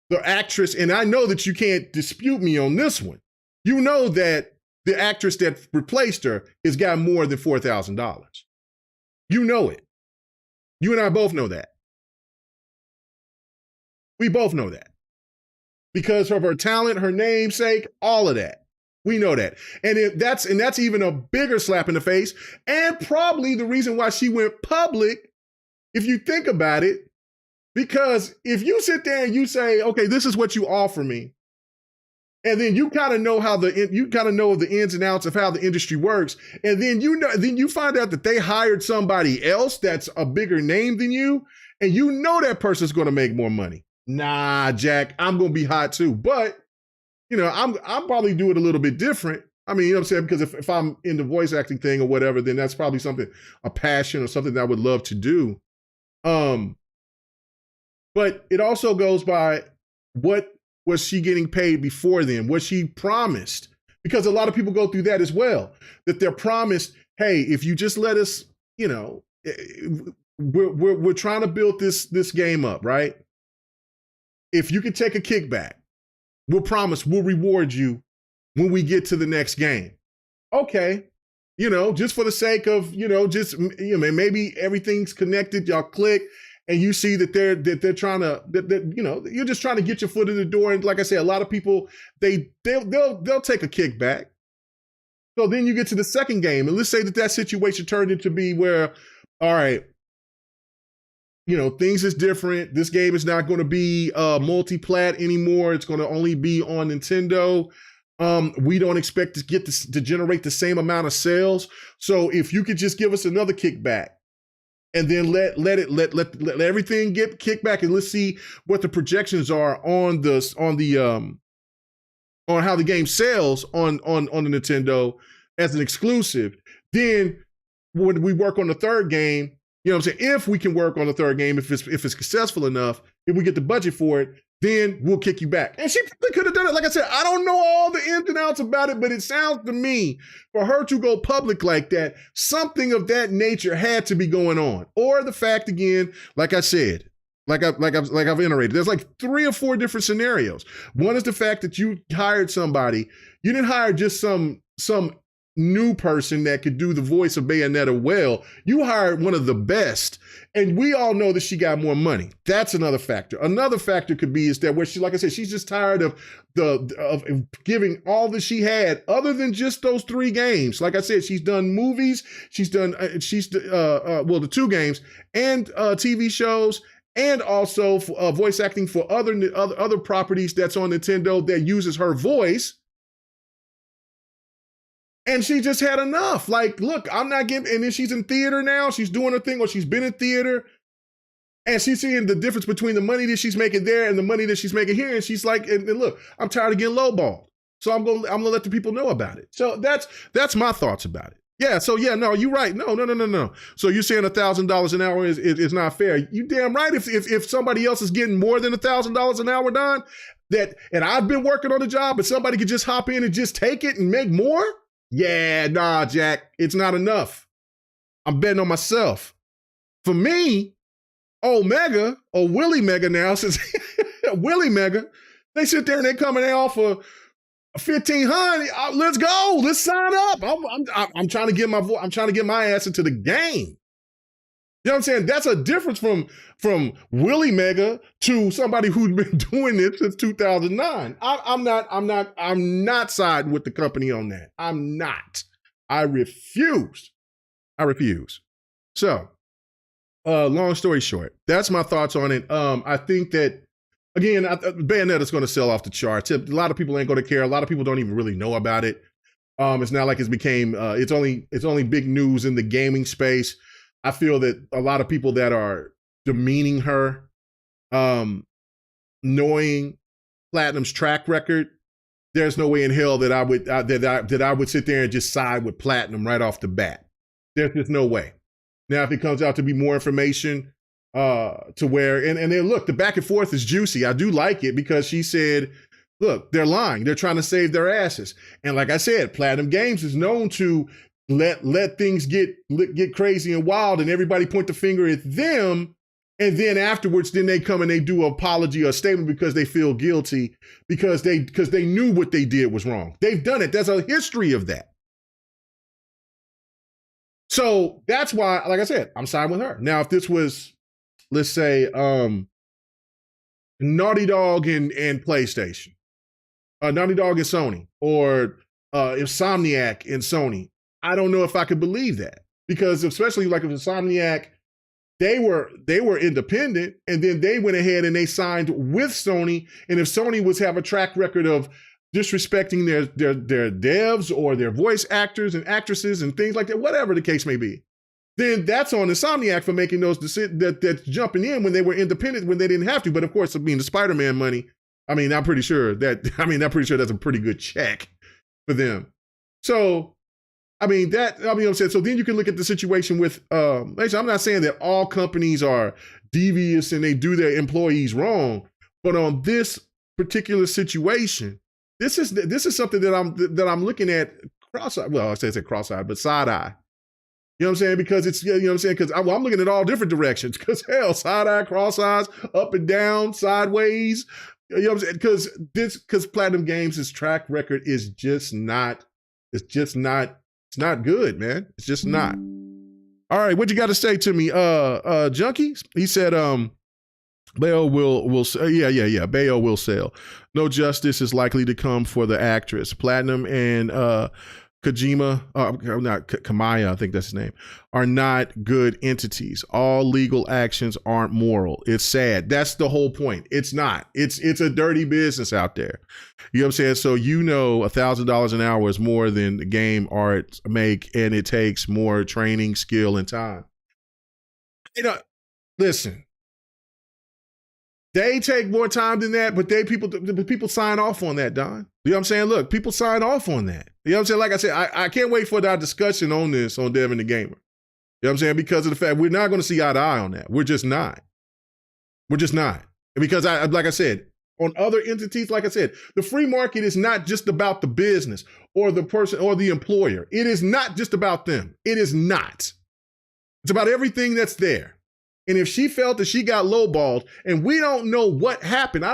the actress, and I know that you can't dispute me on this one, you know that the actress that replaced her has got more than $4,000. You know it. You and I both know that. We both know that. Because of her talent, her namesake, all of that. We know that. And that's even a bigger slap in the face. And probably the reason why she went public, if you think about it, because if you sit there and you say, okay, this is what you offer me, and then you kind of know the ins and outs of how the industry works, and then you find out that they hired somebody else that's a bigger name than you, and you know that person's going to make more money. Nah, Jack, I'm going to be hot too. But, you know, I'm probably do it a little bit different. I mean, you know what I'm saying? Because if I'm in the voice acting thing or whatever, then that's probably a passion or something that I would love to do. But it also goes by what was she getting paid before then? What she promised? Because a lot of people go through that as well, that they're promised, hey, if you just let us, you know, we're trying to build this game up, right? If you could take a kickback, we'll reward you when we get to the next game. Okay. You know, just for the sake of, you know, maybe everything's connected, y'all click, and you see that they're trying to, you know, you're just trying to get your foot in the door. And like I said, a lot of people, they'll take a kickback. So then you get to the second game, and let's say that situation turned into be where, all right, things is different. This game is not going to be multi-plat anymore. It's going to only be on Nintendo. We don't expect to get to generate the same amount of sales. So if you could just give us another kickback, and then let everything get kicked back, and let's see what the projections are on how the game sells on the Nintendo as an exclusive. Then when we work on the third game, if we can work on the third game, if it's successful enough, if we get the budget for it, then we'll kick you back. And she probably could have done it. Like I said, I don't know all the ins and outs about it, but it sounds to me, for her to go public like that, something of that nature had to be going on. Or the fact, again, like I said, like I've iterated, there's like 3 or 4 different scenarios. One is the fact that you hired somebody. You didn't hire just some new person that could do the voice of Bayonetta well. You hired one of the best, and we all know that she got more money. That's another factor. Another factor could be is that where she, like I said, she's just tired of giving all that she had, other than just those 3 games. Like I said, she's done movies, she's done the 2 games and TV shows, and also voice acting for other properties that's on Nintendo that uses her voice. And she just had enough. Like, look, I'm not getting, and then she's in theater now. She's doing her thing, or she's been in theater. And she's seeing the difference between the money that she's making there and the money that she's making here. And she's like, and look, I'm tired of getting lowballed. So I'm gonna let the people know about it. So that's my thoughts about it. Yeah, so yeah, no, you're right. No. So you're saying $1,000 an hour is not fair. You damn right. If somebody else is getting more than $1,000 an hour done, and I've been working on the job, but somebody could just hop in and just take it and make more. Yeah, nah, Jack, it's not enough. I'm betting on myself. For me, Omega, or Willie Mega now, since Willie Mega, they sit there and they come and they offer $1,500. Let's go. Let's sign up. I'm trying to get my ass into the game. You know what I'm saying? That's a difference from Willie Mega to somebody who's been doing this since 2009. I'm not siding with the company on that. I'm not. I refuse. So, long story short, that's my thoughts on it. I think that, again, Bayonetta's going to sell off the charts. A lot of people ain't going to care. A lot of people don't even really know about it. It's not like it's only big news in the gaming space. I feel that a lot of people that are demeaning her, knowing Platinum's track record, there's no way in hell that I would sit there and just side with Platinum right off the bat. There's just no way. Now, if it comes out to be more information, to where, and then look, the back and forth is juicy. I do like it because she said, look, they're lying. They're trying to save their asses. And like I said, Platinum Games is known to let things get crazy and wild, and everybody point the finger at them, and then afterwards, then they come and they do an apology or a statement because they feel guilty because they knew what they did was wrong. They've done it. There's a history of that. So that's why, like I said, I'm siding with her. Now, if this was, let's say, Naughty Dog and PlayStation, Naughty Dog and Sony, or Insomniac and Sony, I don't know if I could believe that, because especially like if Insomniac, they were independent, and then they went ahead and they signed with Sony. And if Sony have a track record of disrespecting their devs or their voice actors and actresses and things like that, whatever the case may be, then that's on Insomniac for making those decisions, that's jumping in when they were independent, when they didn't have to. But of course, I mean, the Spider-Man money, I'm pretty sure that's a pretty good check for them. So, what I'm saying? So then you can look at the situation with, I'm not saying that all companies are devious and they do their employees wrong, but on this particular situation, this is something that I'm looking at cross-eyed. Well, I say it's cross-eyed, but side-eye. You know what I'm saying? Because it's, you know what I'm saying? Because I'm looking at all different directions. Because hell, side-eye, cross-eyes, up and down, sideways. You know what I'm saying? Because Platinum Games' track record is just not. It's not good, man. It's just not. All right, what you got to say to me, Junkie? He said, Bayo will Bayo will sell. No justice is likely to come for the actress. Platinum and Kojima, not Kamaya, I think that's his name, are not good entities. All legal actions aren't moral. It's sad. That's the whole point. It's not. It's a dirty business out there. You know what I'm saying? So $1,000 an hour is more than the game art make, and it takes more training, skill, and time. Listen. They take more time than that, but people sign off on that, Don. You know what I'm saying? Look, people sign off on that. You know what I'm saying? Like I said, I can't wait for our discussion on this on Devin the Gamer. You know what I'm saying? Because of the fact we're not going to see eye to eye on that. We're just not. We're just not. Because like I said, on other entities, like I said, the free market is not just about the business or the person or the employer. It is not just about them. It is not. It's about everything that's there. And if she felt that she got lowballed, and we don't know what happened,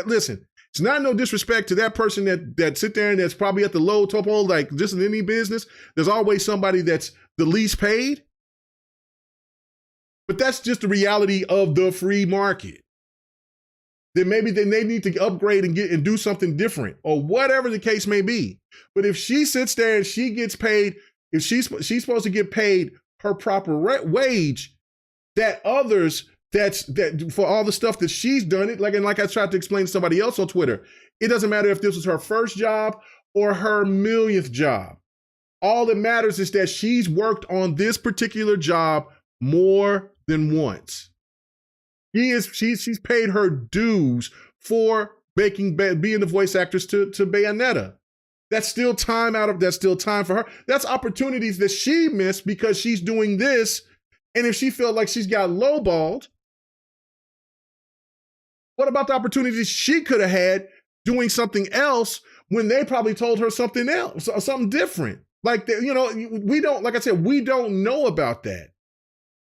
listen, it's not no disrespect to that person that sit there and that's probably at the low top hole, like just in any business, there's always somebody that's the least paid. But that's just the reality of the free market. Then maybe they need to upgrade and do something different or whatever the case may be. But if she sits there and she gets paid, if she's supposed to get paid her proper wage, that others that for all the stuff that she's done it, like I tried to explain to somebody else on Twitter, it doesn't matter if this was her first job or her millionth job. All that matters is that she's worked on this particular job more than once. She's paid her dues for being the voice actress to Bayonetta. That's still time for her. That's opportunities that she missed because she's doing this. And if she felt like she's got lowballed, what about the opportunities she could have had doing something else when they probably told her something else, something different? Like, we don't, like I said, we don't know about that.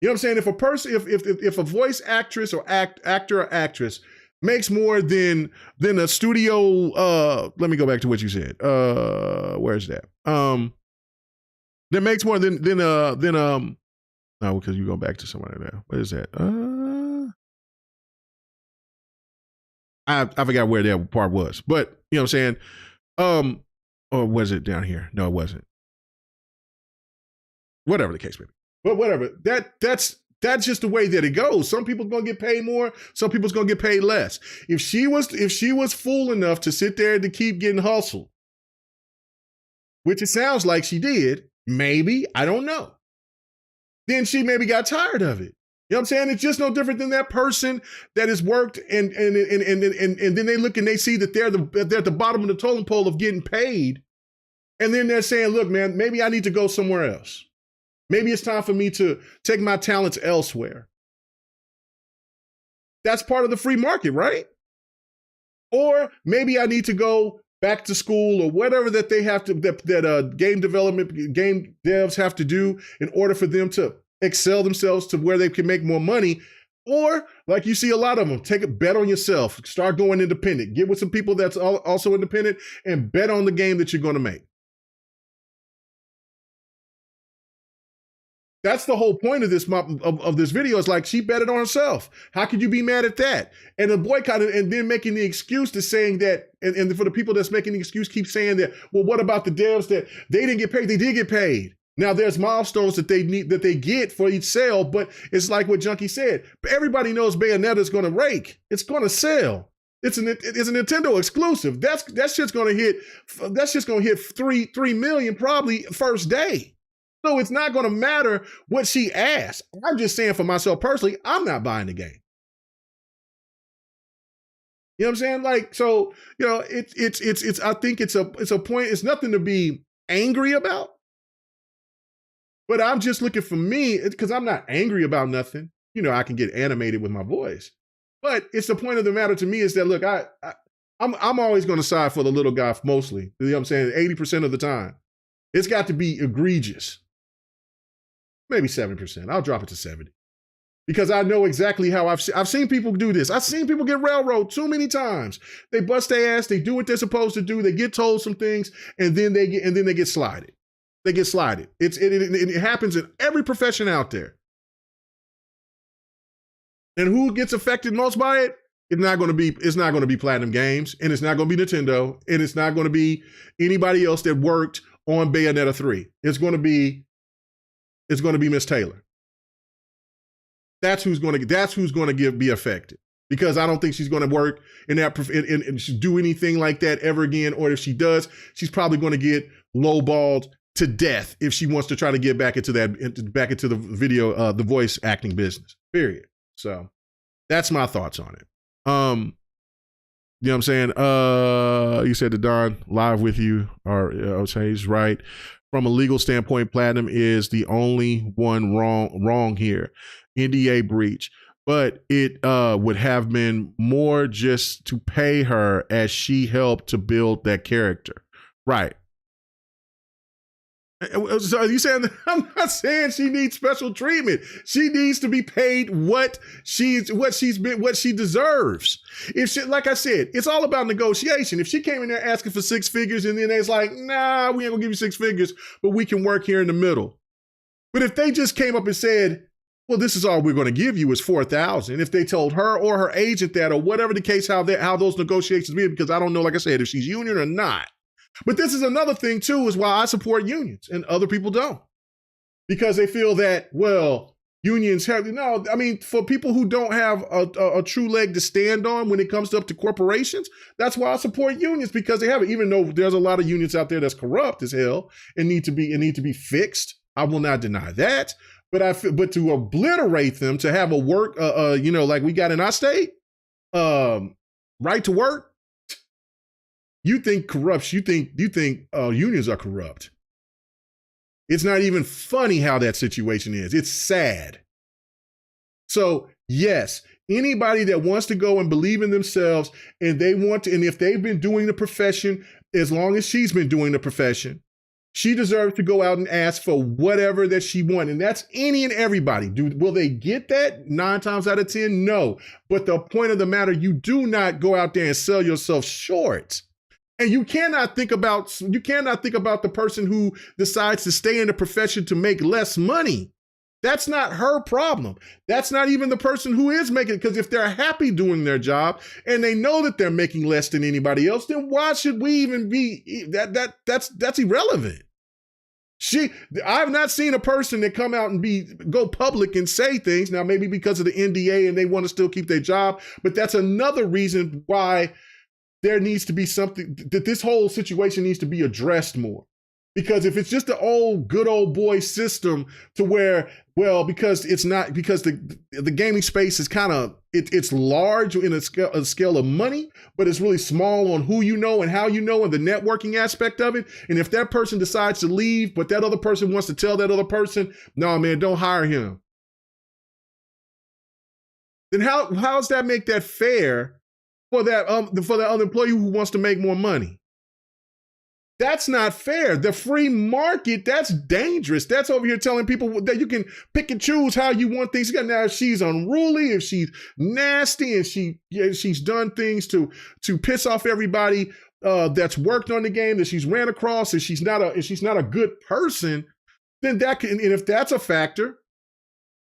You know what I'm saying? If a person, if a voice actress or actor or actress makes more than a studio, let me go back to what you said. Where's that? That makes more than no, because you go back to somewhere there. What is that? I forgot where that part was, but you know what I'm saying? Or was it down here? No, it wasn't. Whatever the case may be. But whatever. That's just the way that it goes. Some people's gonna get paid more, some people's gonna get paid less. If she was fool enough to sit there to keep getting hustled, which it sounds like she did, maybe, I don't know. Then she maybe got tired of it. You know what I'm saying? It's just no different than that person that has worked and then they look and they see that they're at the bottom of the totem pole of getting paid. And then they're saying, look, man, maybe I need to go somewhere else. Maybe it's time for me to take my talents elsewhere. That's part of the free market, right? Or maybe I need to go back to school or whatever that they have to, that game devs have to do in order for them to excel themselves to where they can make more money. Or like you see a lot of them, take a bet on yourself, start going independent, get with some people that's also independent and bet on the game that you're going to make. That's the whole point of this video. Is like she betted on herself. How could you be mad at that? And the boycott, and then making the excuse to saying that, and for the people that's making the excuse, keep saying that, well, what about the devs that they didn't get paid? They did get paid. Now there's milestones that they get for each sale, but it's like what Junkie said. Everybody knows Bayonetta is going to rake. It's going to sell. It's a Nintendo exclusive. That's just going to hit 3 million probably first day. So it's not going to matter what she asks. I'm just saying for myself personally, I'm not buying the game. You know what I'm saying? Like, so, you know, it's I think it's a point. It's nothing to be angry about. But I'm just looking for me, because I'm not angry about nothing. You know, I can get animated with my voice. But it's the point of the matter to me is that, look, I'm always going to side for the little guy mostly. You know what I'm saying? 80% of the time. It's got to be egregious. Maybe 7%. I'll drop it to 70. Because I know exactly how I've seen people do this. I've seen people get railroaded too many times. They bust their ass, they do what they're supposed to do, they get told some things, and then they get slided. They get slided. It happens in every profession out there. And who gets affected most by it? It's not going to be Platinum Games, and it's not going to be Nintendo, and it's not going to be anybody else that worked on Bayonetta 3. It's going to be Miss Taylor. That's who's going to be affected, because I don't think she's going to work in that and do anything like that ever again. Or if she does, she's probably going to get lowballed to death if she wants to try to get back into the video, the voice acting business. Period. So that's my thoughts on it. You know what I'm saying? You said to Don, live with you, or he's right. From a legal standpoint, Platinum is the only one wrong here. NDA breach. But it would have been more just to pay her, as she helped to build that character. Right. So are you saying that? I'm not saying she needs special treatment. She needs to be paid what she deserves. If she, like I said, it's all about negotiation. If she came in there asking for 6 figures and then it's like, nah, we ain't gonna give you 6 figures, but we can work here in the middle. But if they just came up and said, well, this is all we're going to give you is 4,000. If they told her or her agent that, or whatever the case, how those negotiations be, because I don't know, like I said, if she's union or not. But this is another thing too, is why I support unions and other people don't, because they feel that, well, unions have, no, I mean, for people who don't have a true leg to stand on when it comes up to corporations, that's why I support unions, because they have it, even though there's a lot of unions out there that's corrupt as hell and need to be fixed. I will not deny that. But to obliterate them, to have a work, like we got in our state, right to work. You think corruption? You think unions are corrupt? It's not even funny how that situation is. It's sad. So yes, anybody that wants to go and believe in themselves, and they want to, and if they've been doing the profession as long as she's been doing the profession, she deserves to go out and ask for whatever that she wants. And that's any and everybody. Will they get that 9 times out of 10? No. But the point of the matter, you do not go out there and sell yourself short. And you cannot think about the person who decides to stay in the profession to make less money. That's not her problem. That's not even the person who is making it. Because if they're happy doing their job and they know that they're making less than anybody else, then why should we even be that's irrelevant. I've not seen a person that come out and go public and say things. Now, maybe because of the NDA and they want to still keep their job, but that's another reason why there needs to be something, that this whole situation needs to be addressed more. Because if it's just the good old boy system to where, well, because the gaming space is kind of, it's large in a scale of money, but it's really small on who you know and how you know and the networking aspect of it. And if that person decides to leave, but that other person wants to tell that other person, no, man, don't hire him. Then how does that make that fair for that other employee who wants to make more money? That's not fair. The free market, that's dangerous. That's over here telling people that you can pick and choose how you want things. Now, if she's unruly, if she's nasty, and she's done things to piss off everybody that's worked on the game, that she's ran across, and she's not a good person, then that can, and if that's a factor,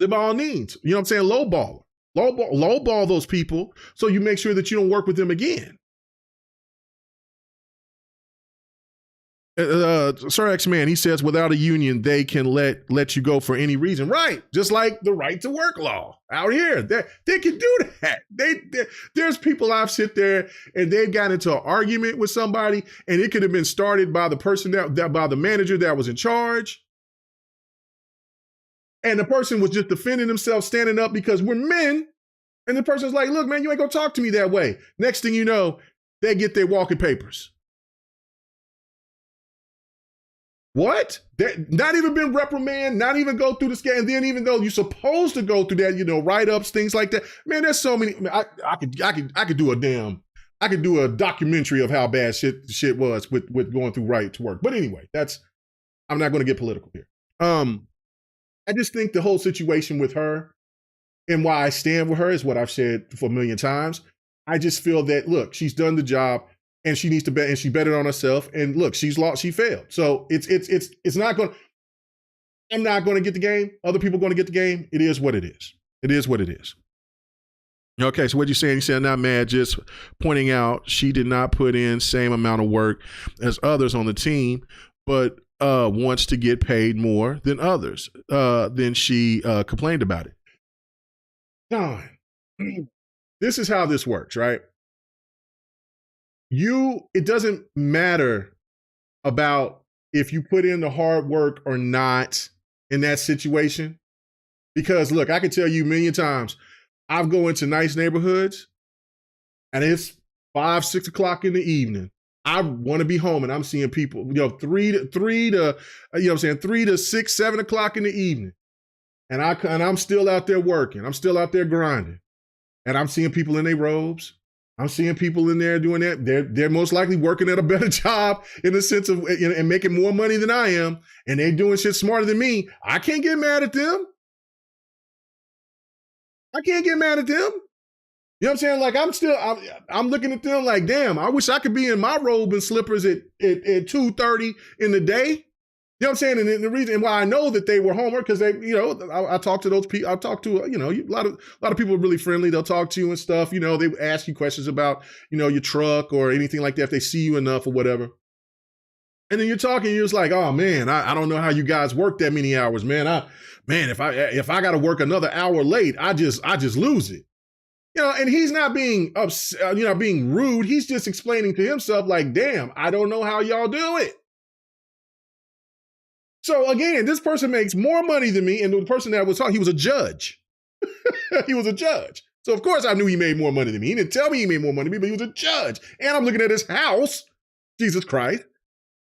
then by all means, you know what I'm saying, lowball those people, so you make sure that you don't work with them again. Sir X-Man, he says, without a union, they can let you go for any reason. Right. Just like the right to work law out here. They can do that. There's people I've sit there and they've got into an argument with somebody, and it could have been started by the person by the manager that was in charge. And the person was just defending themselves, standing up because we're men. And the person's like, look, man, you ain't gonna talk to me that way. Next thing you know, they get their walking papers. What? Not even been reprimanded, not even go through the scale. And then even though you're supposed to go through that, write-ups, things like that. Man, there's so many. I could do a documentary of how bad shit was with going through right to work. But anyway, I'm not going to get political here. I just think the whole situation with her and why I stand with her is what I've said for a million times. I just feel that, look, she's done the job. And she needs to bet, and she betted on herself. And look, she's lost. She failed. So it's not going. I'm not going to get the game. Other people are going to get the game. It is what it is. It is what it is. Okay, so what you saying? You said not mad, just pointing out she did not put in same amount of work as others on the team, but wants to get paid more than others. Then she complained about it. Don, this is how this works, right? It doesn't matter about if you put in the hard work or not in that situation. Because look, I can tell you a million times, I've go into nice neighborhoods and it's 5, 6 o'clock in the evening. I want to be home and I'm seeing people, 3 to 6, 7 o'clock in the evening. And I'm still out there working. I'm still out there grinding. And I'm seeing people in their robes. I'm seeing people in there doing that. They're most likely working at a better job in the sense of and making more money than I am. And they're doing shit smarter than me. I can't get mad at them. I can't get mad at them. You know what I'm saying? Like I'm looking at them like, damn, I wish I could be in my robe and slippers at 2:30 in the day. You know what I'm saying? And the reason why I know that they were homer, because they, I talked to those people. I talked to, a lot of people are really friendly. They'll talk to you and stuff. They ask you questions about, your truck or anything like that if they see you enough or whatever. And then you're talking, you're just like, oh man, I don't know how you guys work that many hours, man. If I got to work another hour late, I just lose it. And he's not being being rude. He's just explaining to himself like, damn, I don't know how y'all do it. So again, this person makes more money than me. And the person that was talking, he was a judge. He was a judge. So of course I knew he made more money than me. He didn't tell me he made more money than me, but he was a judge. And I'm looking at his house, Jesus Christ.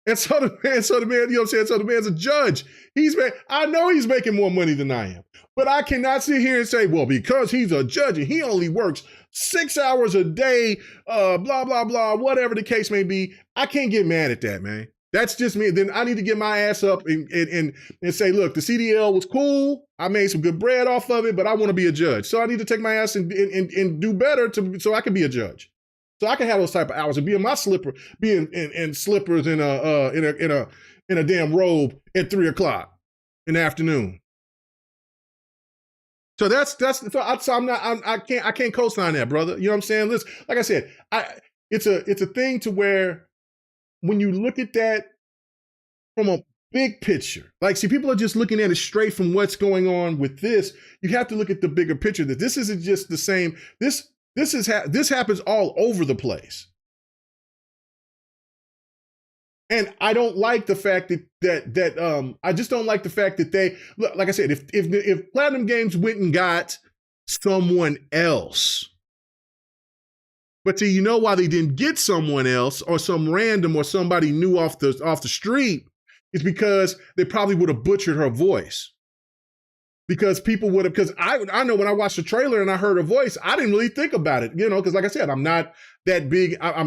And so the man, So the man's a judge. I know he's making more money than I am. But I cannot sit here and say, well, because he's a judge and he only works 6 hours a day, blah, blah, blah, whatever the case may be. I can't get mad at that, man. That's just me. Then I need to get my ass up and say, look, the CDL was cool. I made some good bread off of it, but I want to be a judge. So I need to take my ass and do better so I can be a judge. So I can have those type of hours and be in my slipper, be in slippers in a damn robe at 3 o'clock in the afternoon. So I can't co-sign that, brother. You know what I'm saying? Listen, like I said, it's a thing to where when you look at that from a big picture, like, see, people are just looking at it straight from what's going on with this. You have to look at the bigger picture, that this isn't just the same. This happens all over the place. And I don't like the fact that I just don't like the fact that they, like I said, if Platinum Games went and got someone else, but see, you know why they didn't get someone else or some random or somebody new off the street, is because they probably would have butchered her voice. Because people would have, because I know when I watched the trailer and I heard her voice, I didn't really think about it, because like I said, I'm not that big. I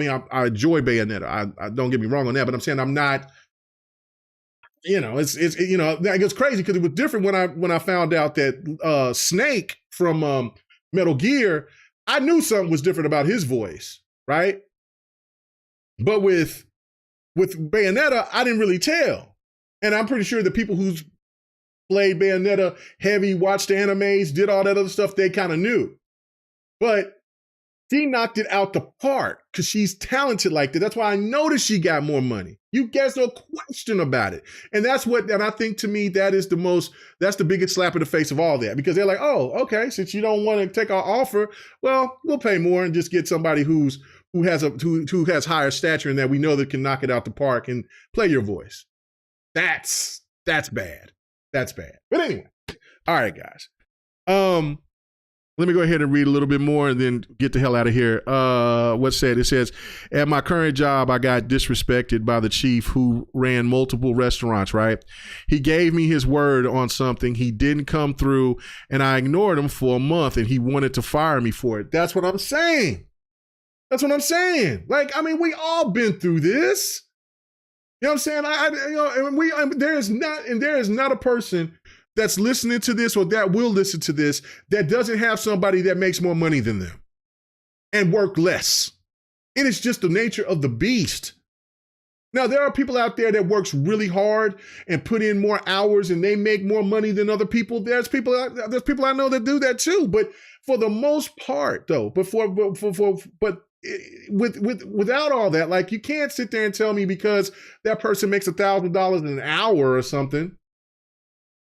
enjoy Bayonetta. I don't get me wrong on that, but I'm saying I'm not, it gets crazy because it was different when I found out that Snake from Metal Gear, I knew something was different about his voice, right? But with Bayonetta, I didn't really tell. And I'm pretty sure the people who's played Bayonetta heavy, watched the animes, did all that other stuff, they kind of knew. But she knocked it out the park because she's talented like that. That's why I noticed she got more money. You guys, no question about it. And and I think to me, that's the biggest slap in the face of all that, because they're like, oh, okay, since you don't want to take our offer, well, we'll pay more and just get somebody who has higher stature and that we know that can knock it out the park and play your voice. That's bad. That's bad. But anyway, all right, guys. Let me go ahead and read a little bit more and then get the hell out of here. What's said? It says, at my current job, I got disrespected by the chief who ran multiple restaurants, right? He gave me his word on something. He didn't come through and I ignored him for a month and he wanted to fire me for it. That's what I'm saying. Like, I mean, we all been through this. You know what I'm saying? There is not a person that's listening to this or that will listen to this that doesn't have somebody that makes more money than them and work less. It is just the nature of the beast. Now, there are people out there that works really hard and put in more hours and they make more money than other people. There's people I know that do that too. But for the most part, though, but without all that, like, you can't sit there and tell me because that person makes $1,000 an hour or something.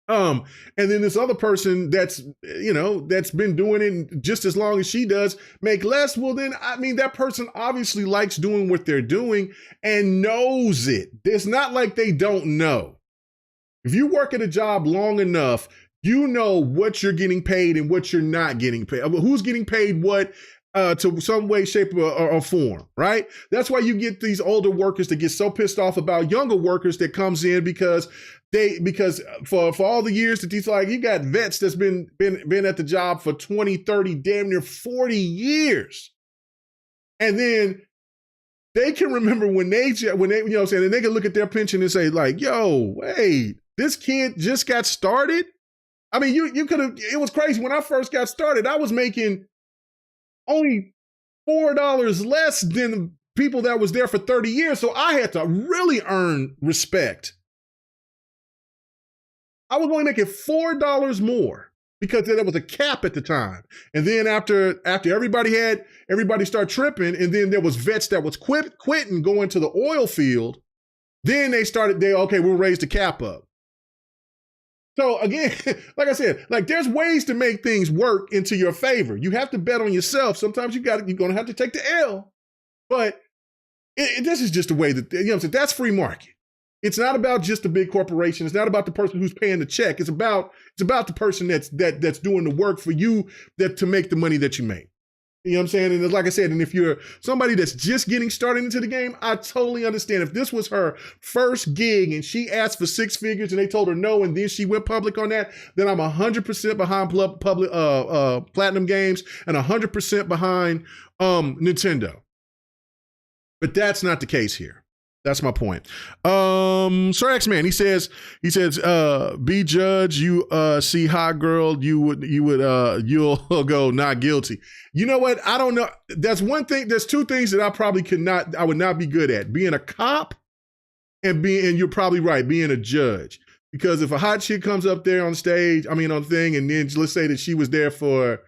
And then this other person that's been doing it just as long as she does make less. Well, then, I mean, that person obviously likes doing what they're doing and knows it. It's not like they don't know. If you work at a job long enough, you know what you're getting paid and what you're not getting paid. Who's getting paid what to some way, shape, or form, right? That's why you get these older workers that get so pissed off about younger workers that comes in because for all the years that these, like, you got vets that's been at the job for 20, 30, damn near 40 years. And then they can remember when they, you know what I'm saying, and they can look at their pension and say, like, yo, wait, this kid just got started? I mean, you could have, it was crazy. When I first got started, I was making only $4 less than people that was there for 30 years. So I had to really earn respect. I was only making $4 more because there was a cap at the time. And then after everybody started tripping, and then there was vets that was quitting, going to the oil field. Then okay, we'll raise the cap up. So again, like I said, like, there's ways to make things work into your favor. You have to bet on yourself. Sometimes you're going to have to take the L, but this is just the way that, you know what I'm saying? That's free market. It's not about just the big corporation. It's not about the person who's paying the check. It's about the person that's doing the work for you to make the money that you make. You know what I'm saying? And like I said, and if you're somebody that's just getting started into the game, I totally understand. If this was her first gig and she asked for 6 figures and they told her no, and then she went public on that, then I'm 100% behind Platinum Games and 100% behind Nintendo. But that's not the case here. That's my point. Sir X-Man, he says, be judge, you see hot girl, you'll go not guilty. You know what? I don't know. That's one thing. There's 2 things that I would not be good at: being a cop and you're probably right, being a judge. Because if a hot chick comes up there on stage, on the thing, and then let's say that she was there for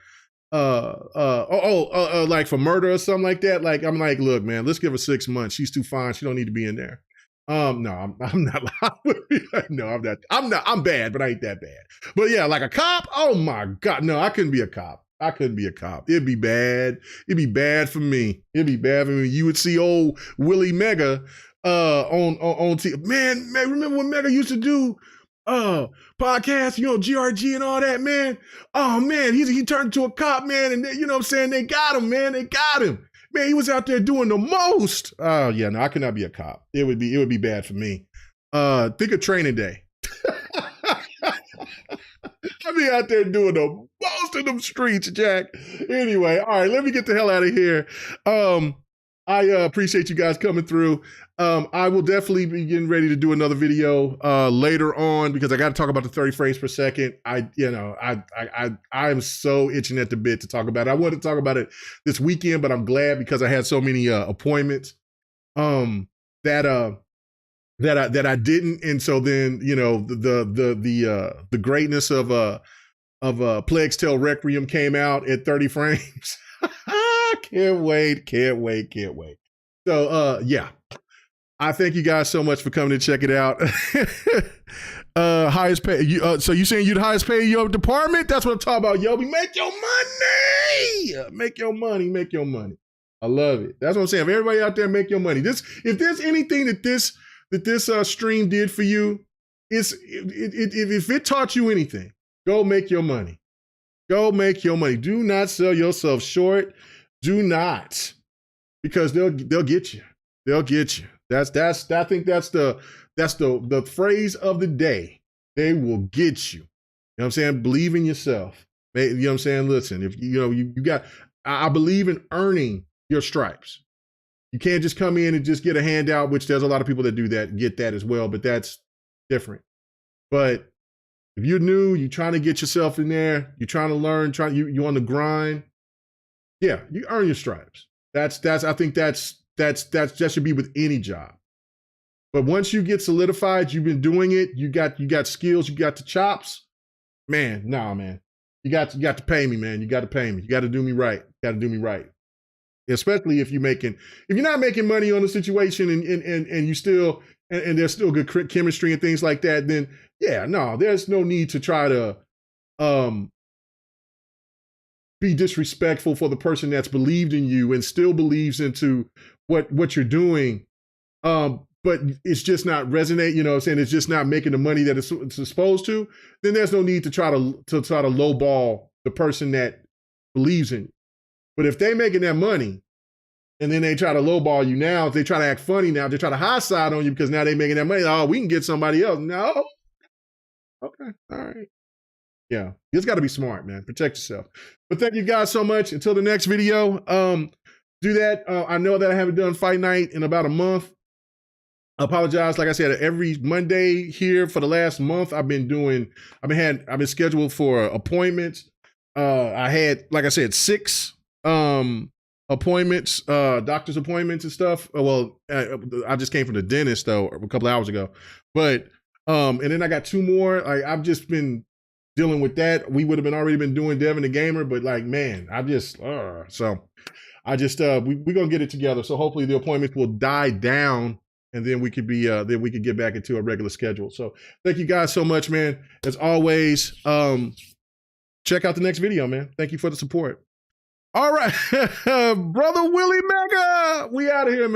like for murder or something like that. Like, I'm like, look, man, let's give her 6 months. She's too fine. She don't need to be in there. No, I'm not. No, I'm not. I'm bad, but I ain't that bad. But yeah, like a cop. Oh my God, no, I couldn't be a cop. It'd be bad. It'd be bad for me. You would see old Willie Mega on TV. Man, remember when Mega used to do podcast, GRG and all that, man. Oh man, he turned into a cop, man, and you know what I'm saying, they got him, man. Man, he was out there doing the most. Oh yeah, no, I could not be a cop. It would be bad for me. Think of Training Day. I'd be out there doing the most in them streets, Jack. Anyway, all right, let me get the hell out of here. I appreciate you guys coming through. I will definitely be getting ready to do another video later on, because I got to talk about the 30 frames per second. I am so itching at the bit to talk about it. I wanted to talk about it this weekend, but I'm glad because I had so many appointments that I didn't. And so then, the greatness of Plague's Tale Requiem came out at 30 frames. Can't wait. So yeah, I thank you guys so much for coming to check it out. Highest pay. So you saying you the highest paid in your department? That's what I'm talking about, yo. Make your money. I love it. That's what I'm saying. If everybody out there, make your money. If there's anything that this stream did for you, if it taught you anything, go make your money. Do not sell yourself short. Do not, because they'll get you. I think that's the phrase of the day. They will get you. You know what I'm saying? Believe in yourself. You know what I'm saying? Listen, if you got, I believe in earning your stripes. You can't just come in and just get a handout, which there's a lot of people that do that, get that as well, but that's different. But if you're new, you're trying to get yourself in there, you're trying to learn, you on the grind. Yeah, you earn your stripes. I think that should be with any job. But once you get solidified, you've been doing it, you got skills, you got the chops, man. Nah, man. You got to pay me, man. You got to pay me. You got to do me right. especially if you're not making money on the situation and you still and there's still good chemistry and things like that, then yeah, no, there's no need to try to be disrespectful for the person that's believed in you and still believes into what you're doing. But it's just not resonate, you know what I'm saying? It's just not making the money that it's supposed to, then there's no need to try to lowball the person that believes in you. But if they making that money and then they try to lowball you now, if they try to act funny now, they try to high side on you because now they making that money. Oh, we can get somebody else. No. Okay. All right. Yeah. You just got to be smart, man. Protect yourself. But thank you guys so much. Until the next video, do that. I know that I haven't done Fight Night in about a month. I apologize. Like I said, every Monday here for the last month, I've been scheduled for appointments. I had, like I said, 6 appointments, doctor's appointments and stuff. Well, I just came from the dentist though a couple of hours ago, but and then I got 2 more. I've just been dealing with that. We would have already been doing Devin the Gamer, but like, man, we're gonna get it together. So hopefully the appointments will die down, and then we could get back into a regular schedule. So thank you guys so much, man. As always, check out the next video, man. Thank you for the support. All right, brother Willie Mega, we out of here, man.